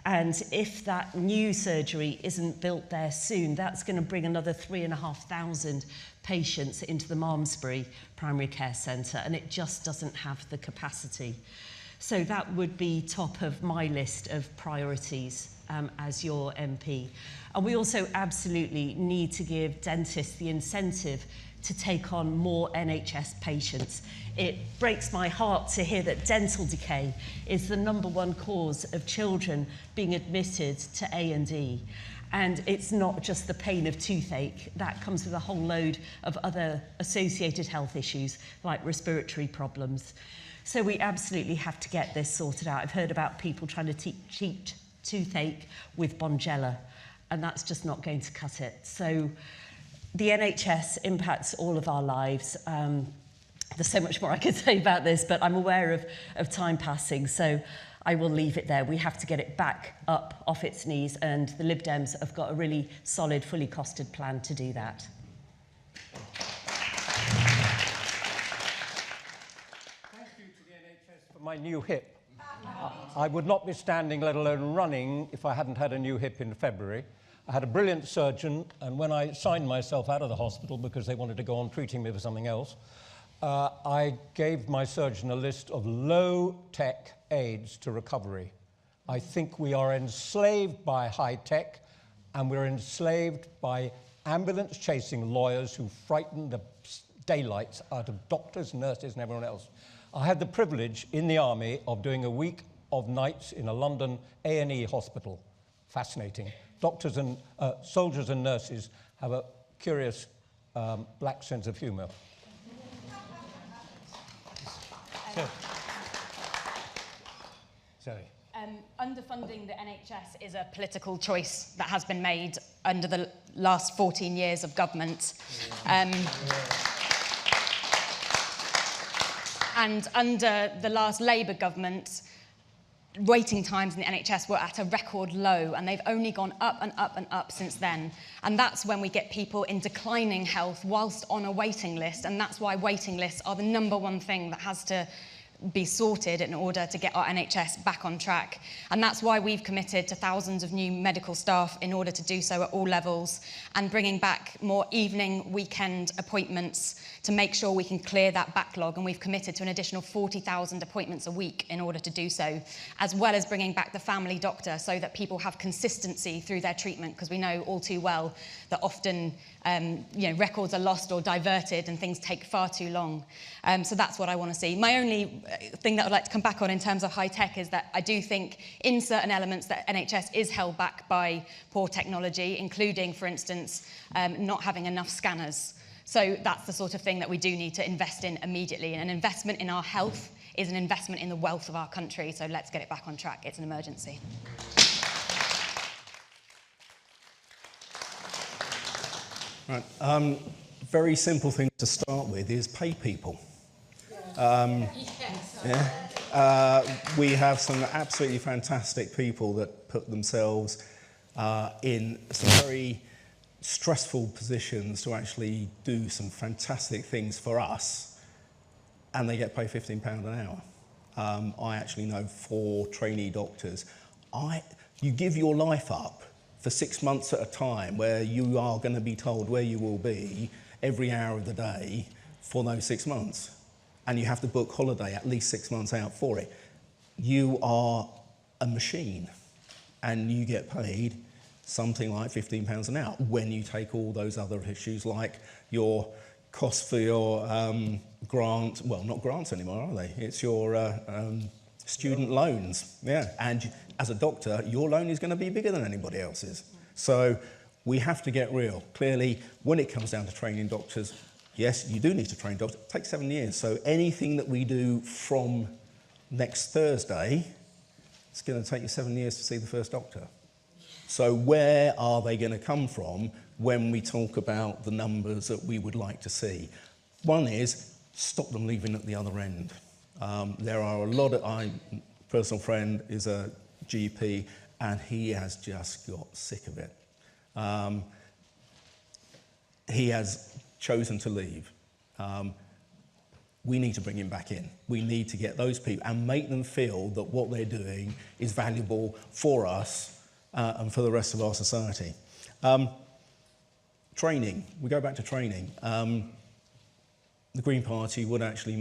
And if that new surgery isn't built there soon, that's going to bring another 3,500 patients into the Malmesbury Primary Care Centre, and it just doesn't have the capacity. So that would be top of my list of priorities as your MP. And we also absolutely need to give dentists the incentive to take on more NHS patients. It breaks my heart to hear that dental decay is the #1 cause of children being admitted to A&E. And it's not just the pain of toothache. That comes with a whole load of other associated health issues, like respiratory problems. So we absolutely have to get this sorted out. I've heard about people trying to treat toothache with Bonjela, and that's just not going to cut it. So the NHS impacts all of our lives. There's so much more I could say about this, but I'm aware of time passing, so I will leave it there. We have to get it back up off its knees, and the Lib Dems have got a really solid, fully costed plan to do that. Thank you to the NHS for my new hip. I would not be standing, let alone running, if I hadn't had a new hip in February. I had a brilliant surgeon, and when I signed myself out of the hospital because they wanted to go on treating me for something else, I gave my surgeon a list of low-tech aids to recovery. I think we are enslaved by high-tech, and we're enslaved by ambulance-chasing lawyers who frighten the daylights out of doctors, nurses, and everyone else. I had the privilege in the army of doing a week of nights in a London A&E hospital. Fascinating. Doctors and soldiers and nurses have a curious black sense of humour. Sorry. Underfunding the NHS is a political choice that has been made under the last 14 years of government. And under the last Labour government, waiting times in the NHS were at a record low, and they've only gone up and up and up since then. And that's when we get people in declining health whilst on a waiting list, and that's why waiting lists are the #1 thing that has to be sorted in order to get our NHS back on track. And that's why we've committed to thousands of new medical staff in order to do so at all levels, and bringing back more evening, weekend appointments to make sure we can clear that backlog. And we've committed to an additional 40,000 appointments a week in order to do so, as well as bringing back the family doctor so that people have consistency through their treatment, because we know all too well that often records are lost or diverted and things take far too long. So that's what I want to see. My only thing that I'd like to come back on in terms of high tech is that I do think in certain elements that NHS is held back by poor technology, including, for instance, not having enough scanners. So that's the sort of thing that we do need to invest in immediately. And an investment in our health is an investment in the wealth of our country. So let's get it back on track. It's an emergency. Right. Very simple thing to start with is pay people. We have some absolutely fantastic people that put themselves in some very stressful positions to actually do some fantastic things for us, and they get paid £15 an hour. I actually know 4 trainee doctors. You give your life up for 6 months at a time, where you are going to be told where you will be every hour of the day for those 6 months, and you have to book holiday at least 6 months out for it. You are a machine, and you get paid something like £15 an hour when you take all those other issues, like your cost for your grant, well, not grants anymore, are they? It's your student loans, yeah. And as a doctor, your loan is going to be bigger than anybody else's. So we have to get real. Clearly, when it comes down to training doctors, yes, you do need to train doctors. It takes 7 years. So anything that we do from next Thursday, it's going to take you 7 years to see the first doctor. So where are they going to come from when we talk about the numbers that we would like to see? One is stop them leaving at the other end. There are a lot of, my personal friend is a GP, and he has just got sick of it. He has chosen to leave. We need to bring him back in. We need to get those people and make them feel that what they're doing is valuable for us and for the rest of our society. Training, we go back to training. The Green Party would actually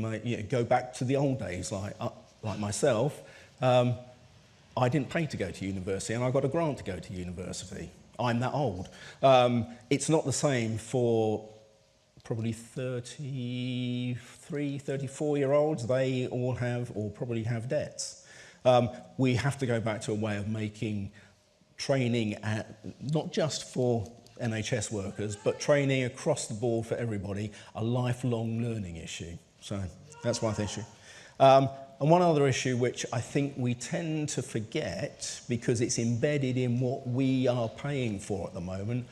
go back to the old days, like myself. I didn't pay to go to university, and I got a grant to go to university. I'm that old. It's not the same for probably 33, 34-year-olds. They all have, or probably have, debts. We have to go back to a way of making training, not just for NHS workers, but training across the board for everybody, a lifelong learning issue. So that's one issue. And one other issue which I think we tend to forget, because it's embedded in what we are paying for at the moment,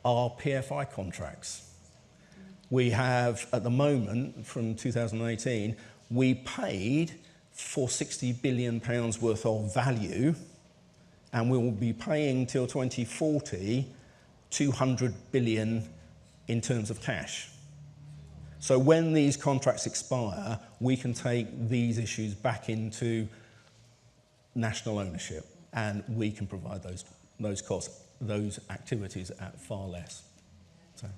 are PFI contracts. We have, at the moment, from 2018, we paid for £60 billion worth of value, and we will be paying till 2040 £200 billion in terms of cash. So when these contracts expire, we can take these issues back into national ownership, and we can provide those costs, those activities at far less. So.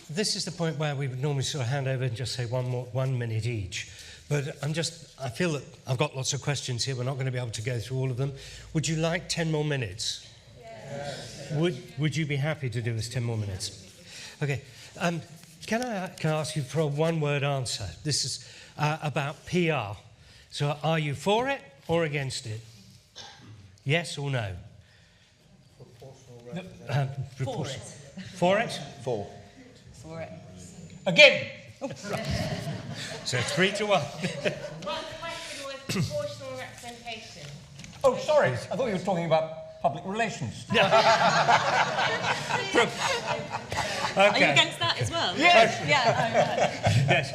This is the point where we would normally sort of hand over and just say 1 minute each. But I feel that I've got lots of questions here. We're not going to be able to go through all of them. Would you like 10 more minutes? Yes. Would you be happy to do this 10 more minutes? Okay. Can I ask you for a one-word answer? This is about PR. So are you for it or against it? Yes or no? For it. For it? For it. Again. So 3-1. Well, the question was proportional representation. Oh, sorry. I thought you were talking about public relations. Okay. Are you against that as well? Yes. Yeah. Yes.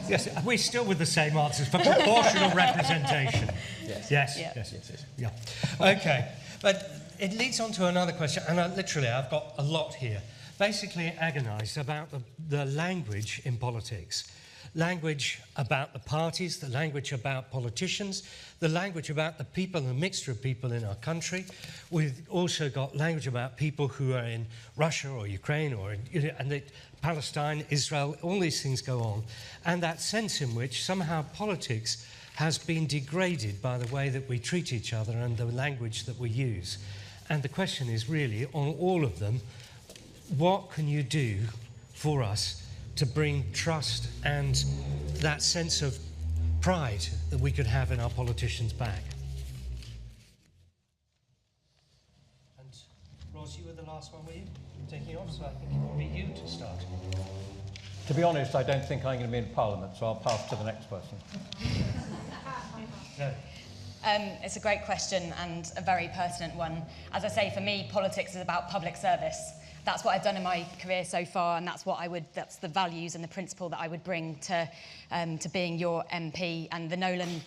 Yes. We're still with the same answers for proportional representation. Yes. Yes. Yeah. Yes. Yeah. Okay. But it leads on to another question, and I've got a lot here. basically agonised about the language in politics. Language about the parties, the language about politicians, the language about the people, the mixture of people in our country. We've also got language about people who are in Russia or Ukraine or Palestine, Israel, all these things go on. And that sense in which somehow politics has been degraded by the way that we treat each other and the language that we use. And the question is really, on all of them, what can you do for us to bring trust and that sense of pride that we could have in our politicians back? And Ross, you were the last one, were you? Taking off, so I think it will be you to start. To be honest, I don't think I'm going to be in Parliament, so I'll pass to the next person. No. It's a great question and a very pertinent one. As I say, for me, politics is about public service. That's what I've done in my career so far, and that's the values and the principle that I would bring to being your MP. And the Nolan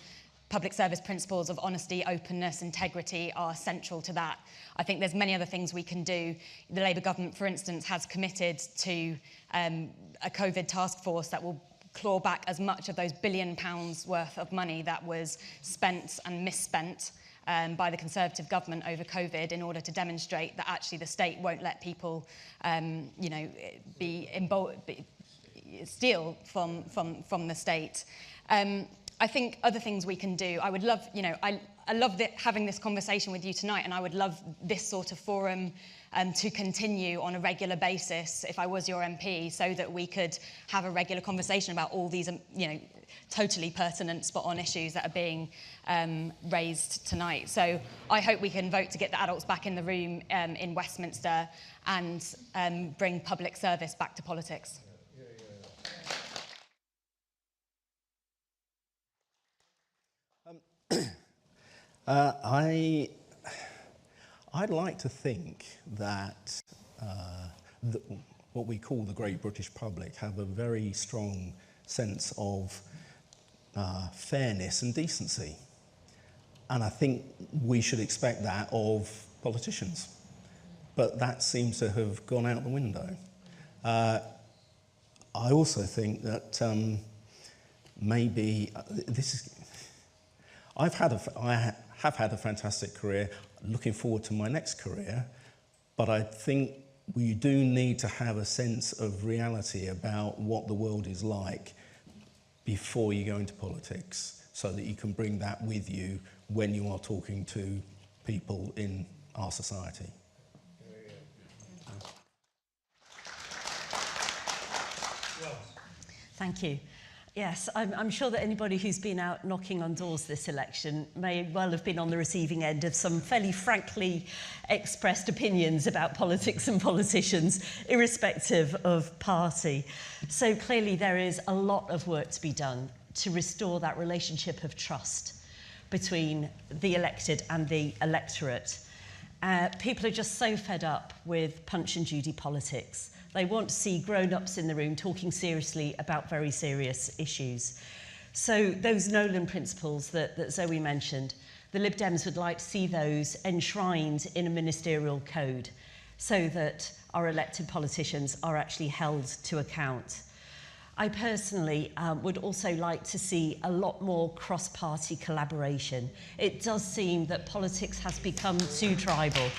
public service principles of honesty, openness, integrity are central to that. I think there's many other things we can do. The Labour government, for instance, has committed to a COVID task force that will claw back as much of those £1 billion worth of money that was spent and misspent by the Conservative government over COVID in order to demonstrate that actually the state won't let people, steal from the state. I think other things we can do. I would love, I love having this conversation with you tonight, and I would love this sort of forum to continue on a regular basis if I was your MP, so that we could have a regular conversation about all these, totally pertinent, spot-on issues that are being raised tonight. So I hope we can vote to get the adults back in the room in Westminster and bring public service back to politics. I'd like to think that what we call the great British public have a very strong sense of fairness and decency. And I think we should expect that of politicians. But that seems to have gone out the window. I also think that maybe I have had a fantastic career, looking forward to my next career, but I think we do need to have a sense of reality about what the world is like before you go into politics, so that you can bring that with you when you are talking to people in our society. Thank you. Yes, I'm sure that anybody who's been out knocking on doors this election may well have been on the receiving end of some fairly frankly expressed opinions about politics and politicians, irrespective of party. So clearly there is a lot of work to be done to restore that relationship of trust between the elected and the electorate. People are just so fed up with Punch and Judy politics. They want to see grown-ups in the room talking seriously about very serious issues. So those Nolan principles that Zoe mentioned, the Lib Dems would like to see those enshrined in a ministerial code so that our elected politicians are actually held to account. I personally would also like to see a lot more cross-party collaboration. It does seem that politics has become too tribal.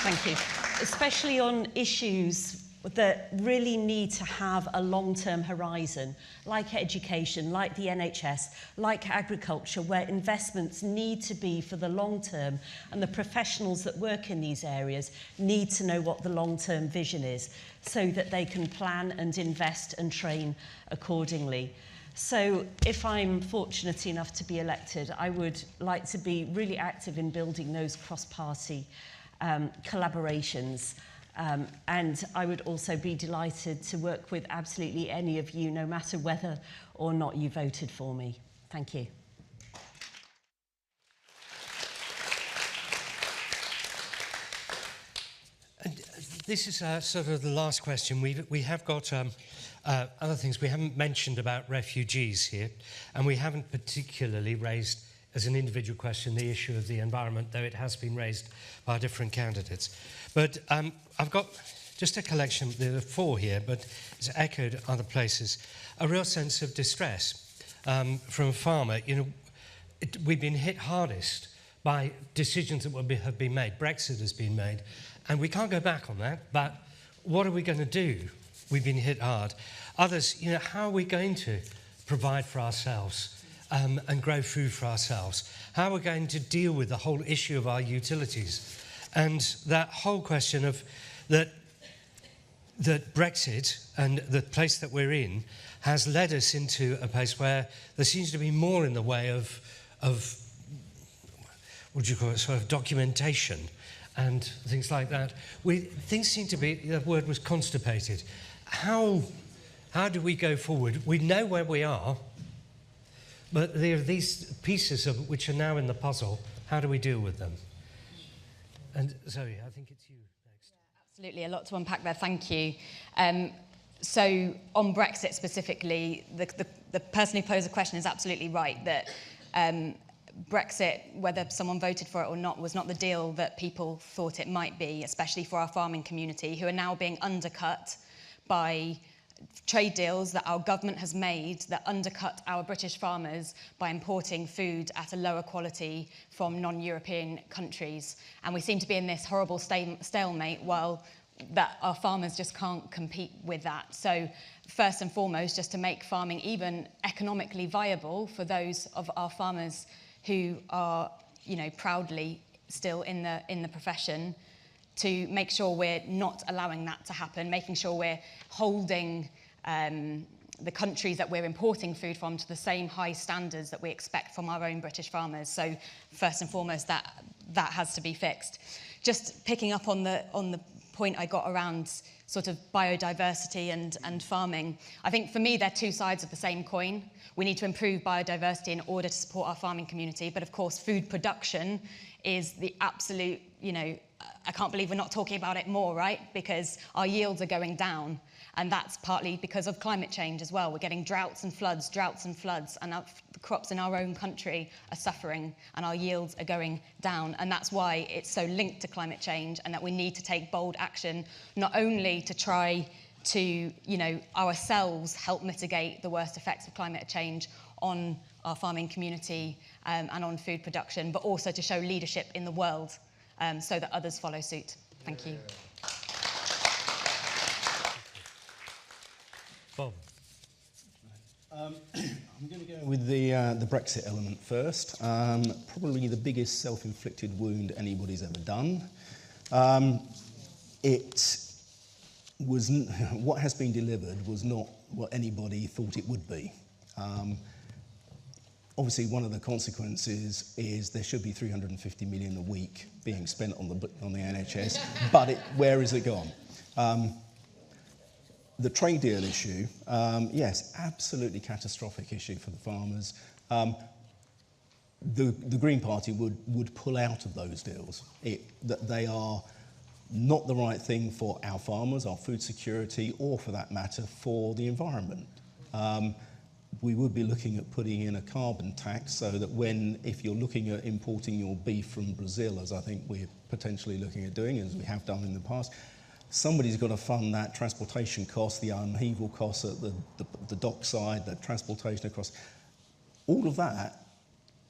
Thank you. Especially on issues that really need to have a long-term horizon, like education, like the NHS, like agriculture, where investments need to be for the long term, and the professionals that work in these areas need to know what the long-term vision is, so that they can plan and invest and train accordingly. So if I'm fortunate enough to be elected, I would like to be really active in building those cross-party collaborations. And I would also be delighted to work with absolutely any of you, no matter whether or not you voted for me. Thank you. And this is sort of the last question. We have got other things we haven't mentioned about refugees here, and we haven't particularly raised as an individual question the issue of the environment, though it has been raised by different candidates. But I've got just a collection, there are 4 here, but it's echoed other places. A real sense of distress from a farmer. You know, we've been hit hardest by decisions that have been made. Brexit has been made, and we can't go back on that, but what are we going to do? We've been hit hard. Others, you know, how are we going to provide for ourselves and grow food for ourselves? How are we going to deal with the whole issue of our utilities? And that whole question of that Brexit and the place that we're in has led us into a place where there seems to be more in the way of what do you call it, sort of documentation and things like that. Things seem to be, the word was constipated. How do we go forward? We know where we are, but there are these pieces of which are now in the puzzle. How do we deal with them? And Zoe, I think it's you next. Yeah, absolutely, a lot to unpack there, thank you. So on Brexit specifically, the person who posed the question is absolutely right that Brexit, whether someone voted for it or not, was not the deal that people thought it might be, especially for our farming community, who are now being undercut by trade deals that our government has made that undercut our British farmers by importing food at a lower quality from non-European countries. And we seem to be in this horrible stalemate while that our farmers just can't compete with that. So first and foremost, just to make farming even economically viable for those of our farmers who are, you know, proudly still in the profession, to make sure we're not allowing that to happen, making sure we're holding the countries that we're importing food from to the same high standards that we expect from our own British farmers. So first and foremost, that has to be fixed. Just picking up on the point I got around sort of biodiversity and farming, I think for me they're two sides of the same coin. We need to improve biodiversity in order to support our farming community, but of course food production is the absolute, you know, I can't believe we're not talking about it more, right? Because our yields are going down, and that's partly because of climate change as well. We're getting droughts and floods, and the crops in our own country are suffering, and our yields are going down. And that's why it's so linked to climate change, and that we need to take bold action, not only to try to, you know, ourselves help mitigate the worst effects of climate change on our farming community and on food production, but also to show leadership in the world so that others follow suit. Thank you. Bob. I'm going to go with the Brexit element first. Probably the biggest self-inflicted wound anybody's ever done. What has been delivered was not what anybody thought it would be. Obviously, one of the consequences is there should be 350 million a week being spent on the NHS, but where is it gone? The trade deal issue, yes, absolutely catastrophic issue for the farmers. The Green Party would pull out of those deals. That they are not the right thing for our farmers, our food security, or for that matter, for the environment. We would be looking at putting in a carbon tax so that if you're looking at importing your beef from Brazil, as I think we're potentially looking at doing, as we have done in the past, somebody's got to fund that transportation cost, the upheaval costs at the dockside, the transportation across. All of that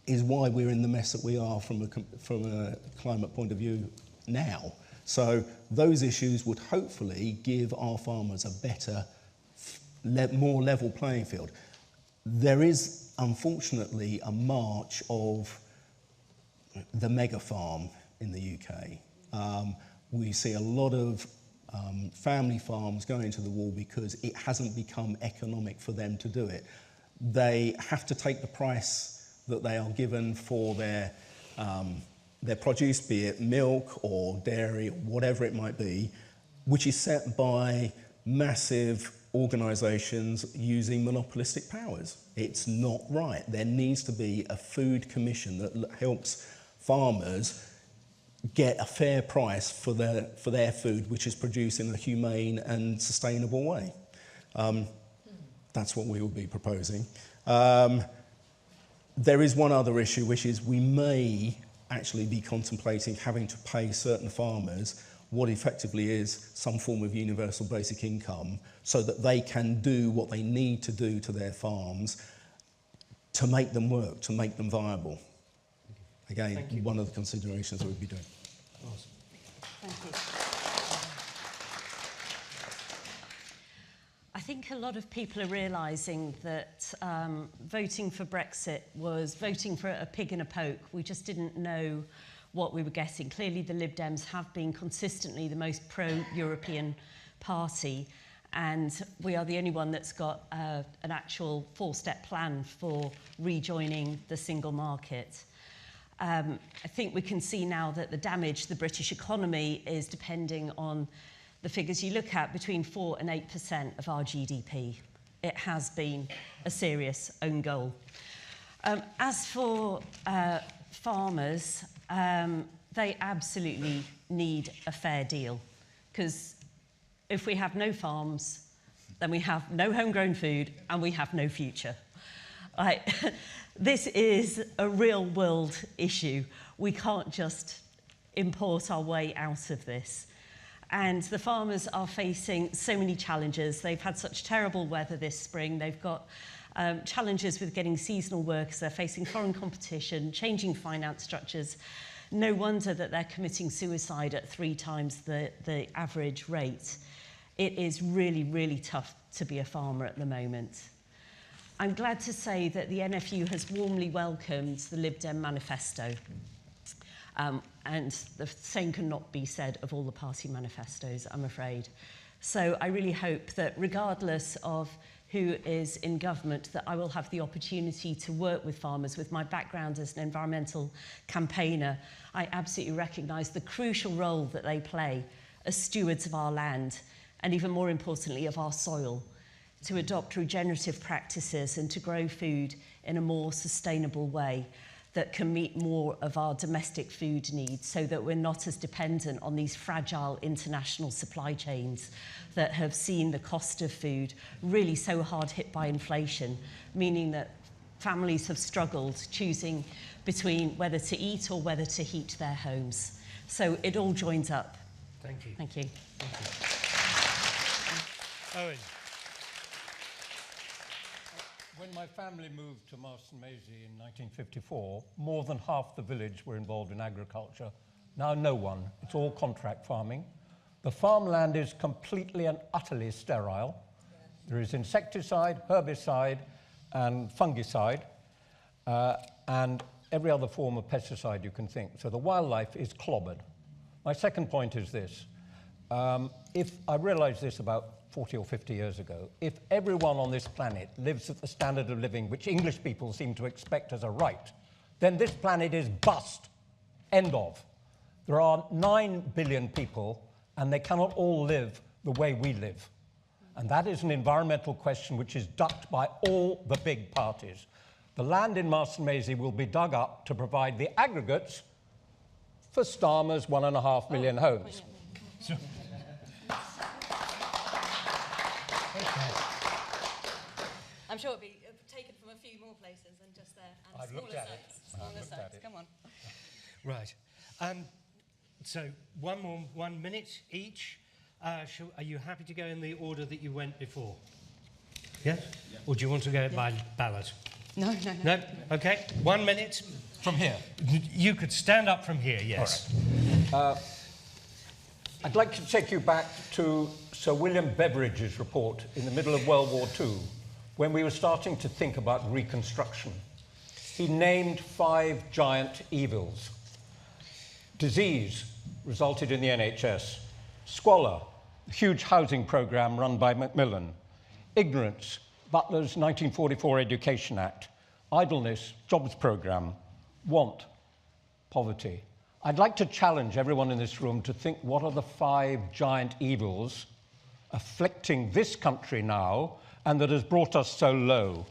is why we're in the mess that we are from a climate point of view now. So those issues would hopefully give our farmers a better, more level playing field. There is, unfortunately, a march of the mega farm in the UK. We see a lot of family farms going to the wall because it hasn't become economic for them to do it. They have to take the price that they are given for their produce, be it milk or dairy, or whatever it might be, which is set by massive organisations using monopolistic powers. It's not right. There needs to be a food commission that helps farmers get a fair price for their food, which is produced in a humane and sustainable way. That's what we will be proposing. There is one other issue, which is we may actually be contemplating having to pay certain farmers what effectively is some form of universal basic income so that they can do what they need to do to their farms to make them work, to make them viable. Again, one of the considerations that we'd be doing. Awesome. Thank you. I think a lot of people are realising that voting for Brexit was voting for a pig in a poke. We just didn't know what we were getting. Clearly, the Lib Dems have been consistently the most pro-European party, and we are the only one that's got an actual four-step plan for rejoining the single market. I think we can see now that the damage the British economy is depending on the figures you look at, between 4 and 8% of our GDP. It has been a serious own goal. As for farmers, they absolutely need a fair deal, because if we have no farms, then we have no homegrown food and we have no future. This is a real world issue. We can't just import our way out of this. And the farmers are facing so many challenges. They've had such terrible weather this spring. They've got challenges with getting seasonal workers. They're facing foreign competition, changing finance structures. No wonder that they're committing suicide at 3 times the average rate. It is really, really tough to be a farmer at the moment. I'm glad to say that the NFU has warmly welcomed the Lib Dem manifesto. And the same cannot be said of all the party manifestos, I'm afraid. So I really hope that regardless of who is in government, that I will have the opportunity to work with farmers. With my background as an environmental campaigner, I absolutely recognise the crucial role that they play as stewards of our land, and even more importantly, of our soil, to adopt regenerative practices and to grow food in a more sustainable way that can meet more of our domestic food needs, so that we're not as dependent on these fragile international supply chains that have seen the cost of food really so hard hit by inflation, meaning that families have struggled choosing between whether to eat or whether to heat their homes. So it all joins up. Thank you. Thank you. Thank you. Owen. When my family moved to Marston Maisie in 1954, more than half the village were involved in agriculture. Now no one. It's all contract farming. The farmland is completely and utterly sterile. There is insecticide, herbicide, and fungicide, and every other form of pesticide you can think. So the wildlife is clobbered. My second point is this. If I realized this about 40 or 50 years ago, if everyone on this planet lives at the standard of living which English people seem to expect as a right, then this planet is bust. End of. There are 9 billion people, and they cannot all live the way we live. And that is an environmental question which is ducked by all the big parties. The land in Marston Maisie will be dug up to provide the aggregates for Starmer's 1.5 million homes. I'm sure it'll be taken from a few more places than just there. And I've looked at it. Smaller sites. Come on. Right. So 1 minute each. Are you happy to go in the order that you went before? Yes? Yeah. Or do you want to go by ballot? No. No? Okay. 1 minute. From here? You could stand up from here, yes. All right. I'd like to take you back to Sir William Beveridge's report in the middle of World War II, when we were starting to think about reconstruction. He named 5 giant evils. Disease resulted in the NHS. Squalor, a huge housing programme run by Macmillan. Ignorance, Butler's 1944 Education Act. Idleness, jobs programme. Want, poverty. I'd like to challenge everyone in this room to think, what are the 5 giant evils afflicting this country now and that has brought us so low?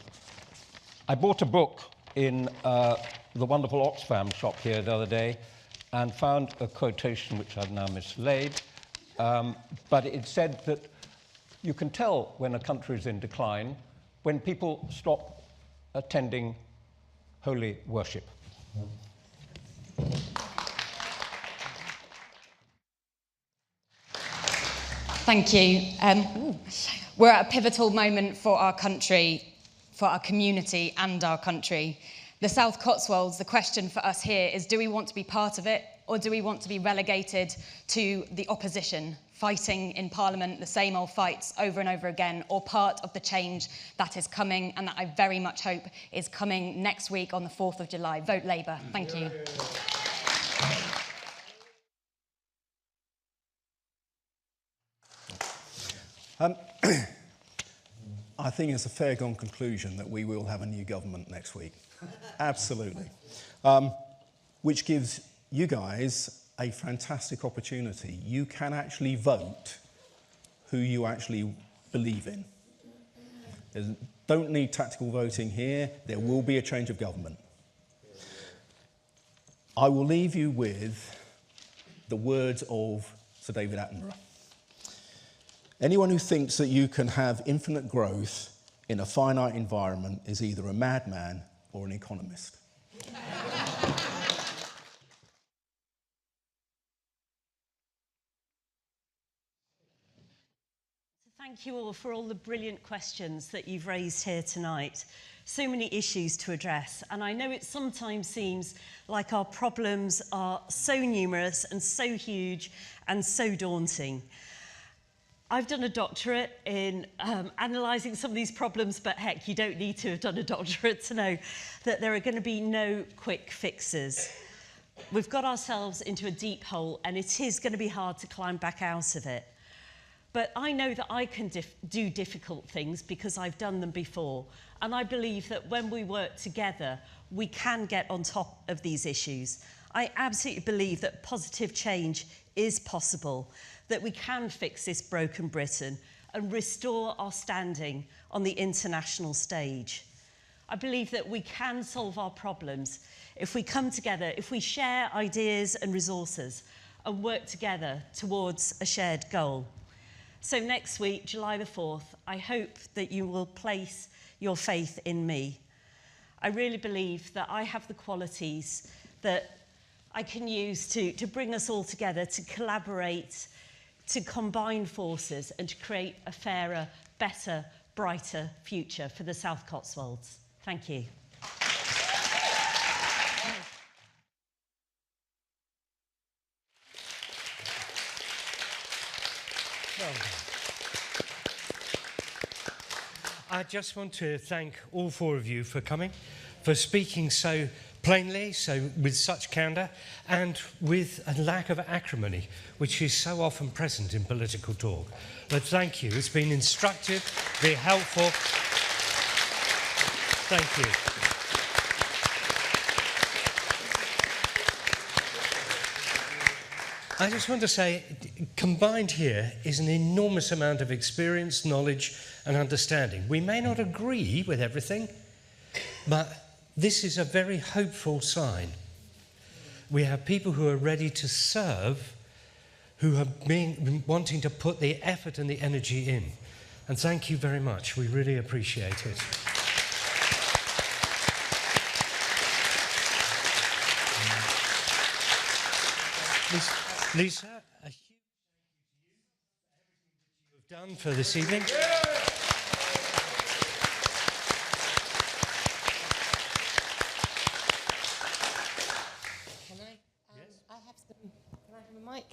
I bought a book in the wonderful Oxfam shop here the other day and found a quotation which I've now mislaid, but it said that you can tell when a country is in decline when people stop attending holy worship. Thank you. We're at a pivotal moment for our country, for our community and our country. The South Cotswolds, the question for us here is, do we want to be part of it, or do we want to be relegated to the opposition, fighting in Parliament the same old fights over and over again, or part of the change that is coming and that I very much hope is coming next week on the 4th of July? Vote Labour. Thank you. I think it's a fair gone conclusion that we will have a new government next week. Absolutely. Which gives you guys a fantastic opportunity. You can actually vote who you actually believe in. Don't need tactical voting here. There will be a change of government. I will leave you with the words of Sir David Attenborough. Anyone who thinks that you can have infinite growth in a finite environment is either a madman or an economist. Thank you all for all the brilliant questions that you've raised here tonight. So many issues to address, and I know it sometimes seems like our problems are so numerous and so huge and so daunting. I've done a doctorate in analysing some of these problems, but heck, you don't need to have done a doctorate to know that there are going to be no quick fixes. We've got ourselves into a deep hole, and it is going to be hard to climb back out of it. But I know that I can do difficult things because I've done them before. And I believe that when we work together, we can get on top of these issues. I absolutely believe that positive change is possible, that we can fix this broken Britain and restore our standing on the international stage. I believe that we can solve our problems if we come together, if we share ideas and resources and work together towards a shared goal. So next week, July the 4th, I hope that you will place your faith in me. I really believe that I have the qualities that I can use to bring us all together, to collaborate, to combine forces and to create a fairer, better, brighter future for the South Cotswolds. Thank you. I just want to thank all four of you for coming, for speaking so plainly, so with such candour, and with a lack of acrimony, which is so often present in political talk. But thank you. It's been instructive, very helpful. Thank you. I just want to say, combined here is an enormous amount of experience, knowledge, and understanding. We may not agree with everything, but this is a very hopeful sign. We have people who are ready to serve, who have been wanting to put the effort and the energy in. And thank you very much. We really appreciate it. Lisa, a huge thank you to you for everything that you have done for this evening. Can I have a mic?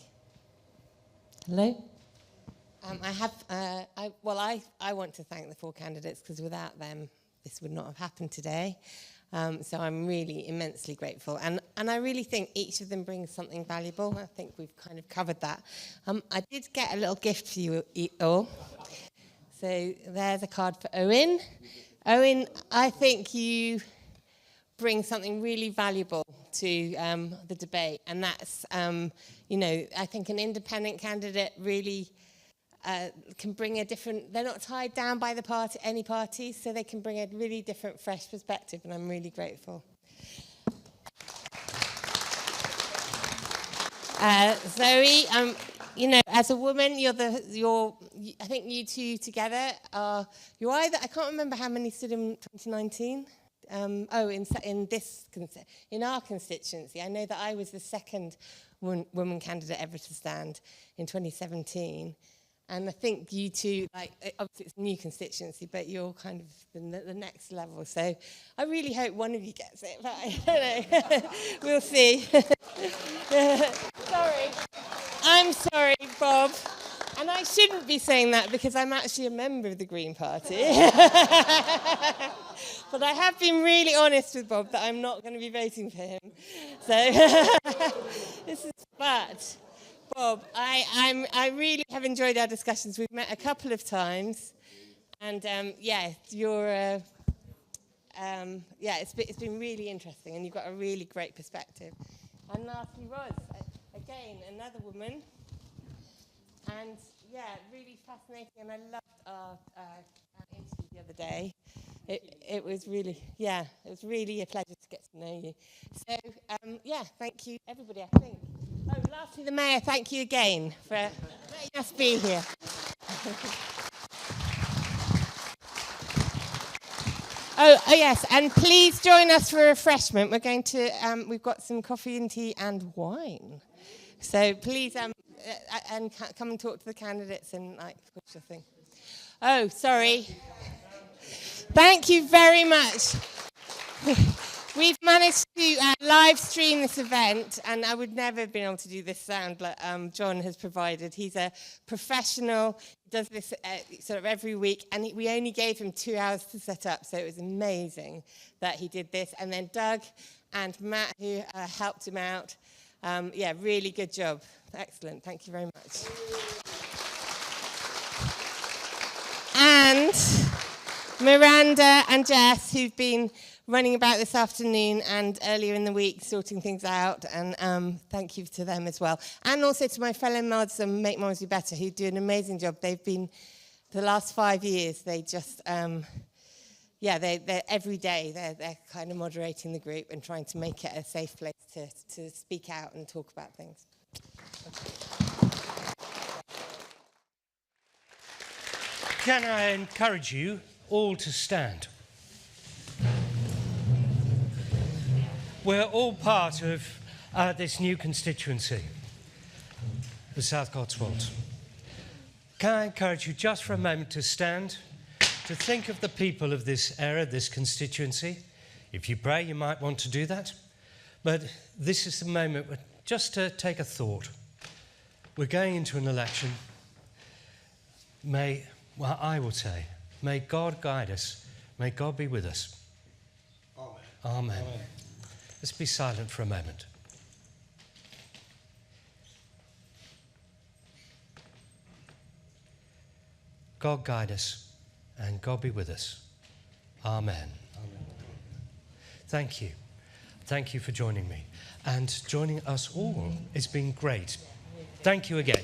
Hello? I want to thank the four candidates, because without them, this would not have happened today. So I'm really immensely grateful. And I really think each of them brings something valuable. I think we've kind of covered that. I did get a little gift for you all. So there's a card for Owen. Owen, I think you bring something really valuable to the debate. And that's, I think an independent candidate really can bring a different, they're not tied down by any party, so they can bring a really different, fresh perspective, and I'm really grateful. Zoe, as a woman, I think you two together you're either, I can't remember how many stood in 2019. in our constituency, I know that I was the second woman candidate ever to stand in 2017. And I think you two, obviously it's a new constituency, but you're kind of the next level. So I really hope one of you gets it, but I don't know. We'll see. Sorry. I'm sorry, Bob. And I shouldn't be saying that because I'm actually a member of the Green Party. But I have been really honest with Bob that I'm not going to be voting for him. So but Bob, I really have enjoyed our discussions. We've met a couple of times, and you're it's been really interesting, and you've got a really great perspective. And lastly, Roz, again, another woman, and really fascinating. And I loved our interview the other day. It was really a pleasure to get to know you. So thank you, everybody. I think. Oh, lastly, the Mayor, thank you again for letting us be here. Oh, yes, and please join us for refreshment. We're going to, we've got some coffee and tea and wine. So please, and come and talk to the candidates and push the thing. Oh, sorry. Thank you very much. We've managed to live stream this event, and I would never have been able to do this sound like John has provided. He's a professional, does this sort of every week, and we only gave him 2 hours to set up, so it was amazing that he did this. And then Doug and Matt, who helped him out. Really good job. Excellent. Thank you very much. And Miranda and Jess, who've been running about this afternoon and earlier in the week, sorting things out, and thank you to them as well. And also to my fellow mods and Make Moms Be Better, who do an amazing job. They've been, the last 5 years, they just, they're every day, they're kind of moderating the group and trying to make it a safe place to speak out and talk about things. Can I encourage you all to stand? We're all part of this new constituency, the South Cotswolds. Can I encourage you just for a moment to stand, to think of the people of this area, this constituency. If you pray, you might want to do that. But this is the moment just to take a thought. We're going into an election. I will say, may God guide us. May God be with us. Amen. Amen. Amen. Let's be silent for a moment. God guide us and God be with us. Amen. Amen. Thank you. Thank you for joining me and joining us all. It's been great. Thank you again.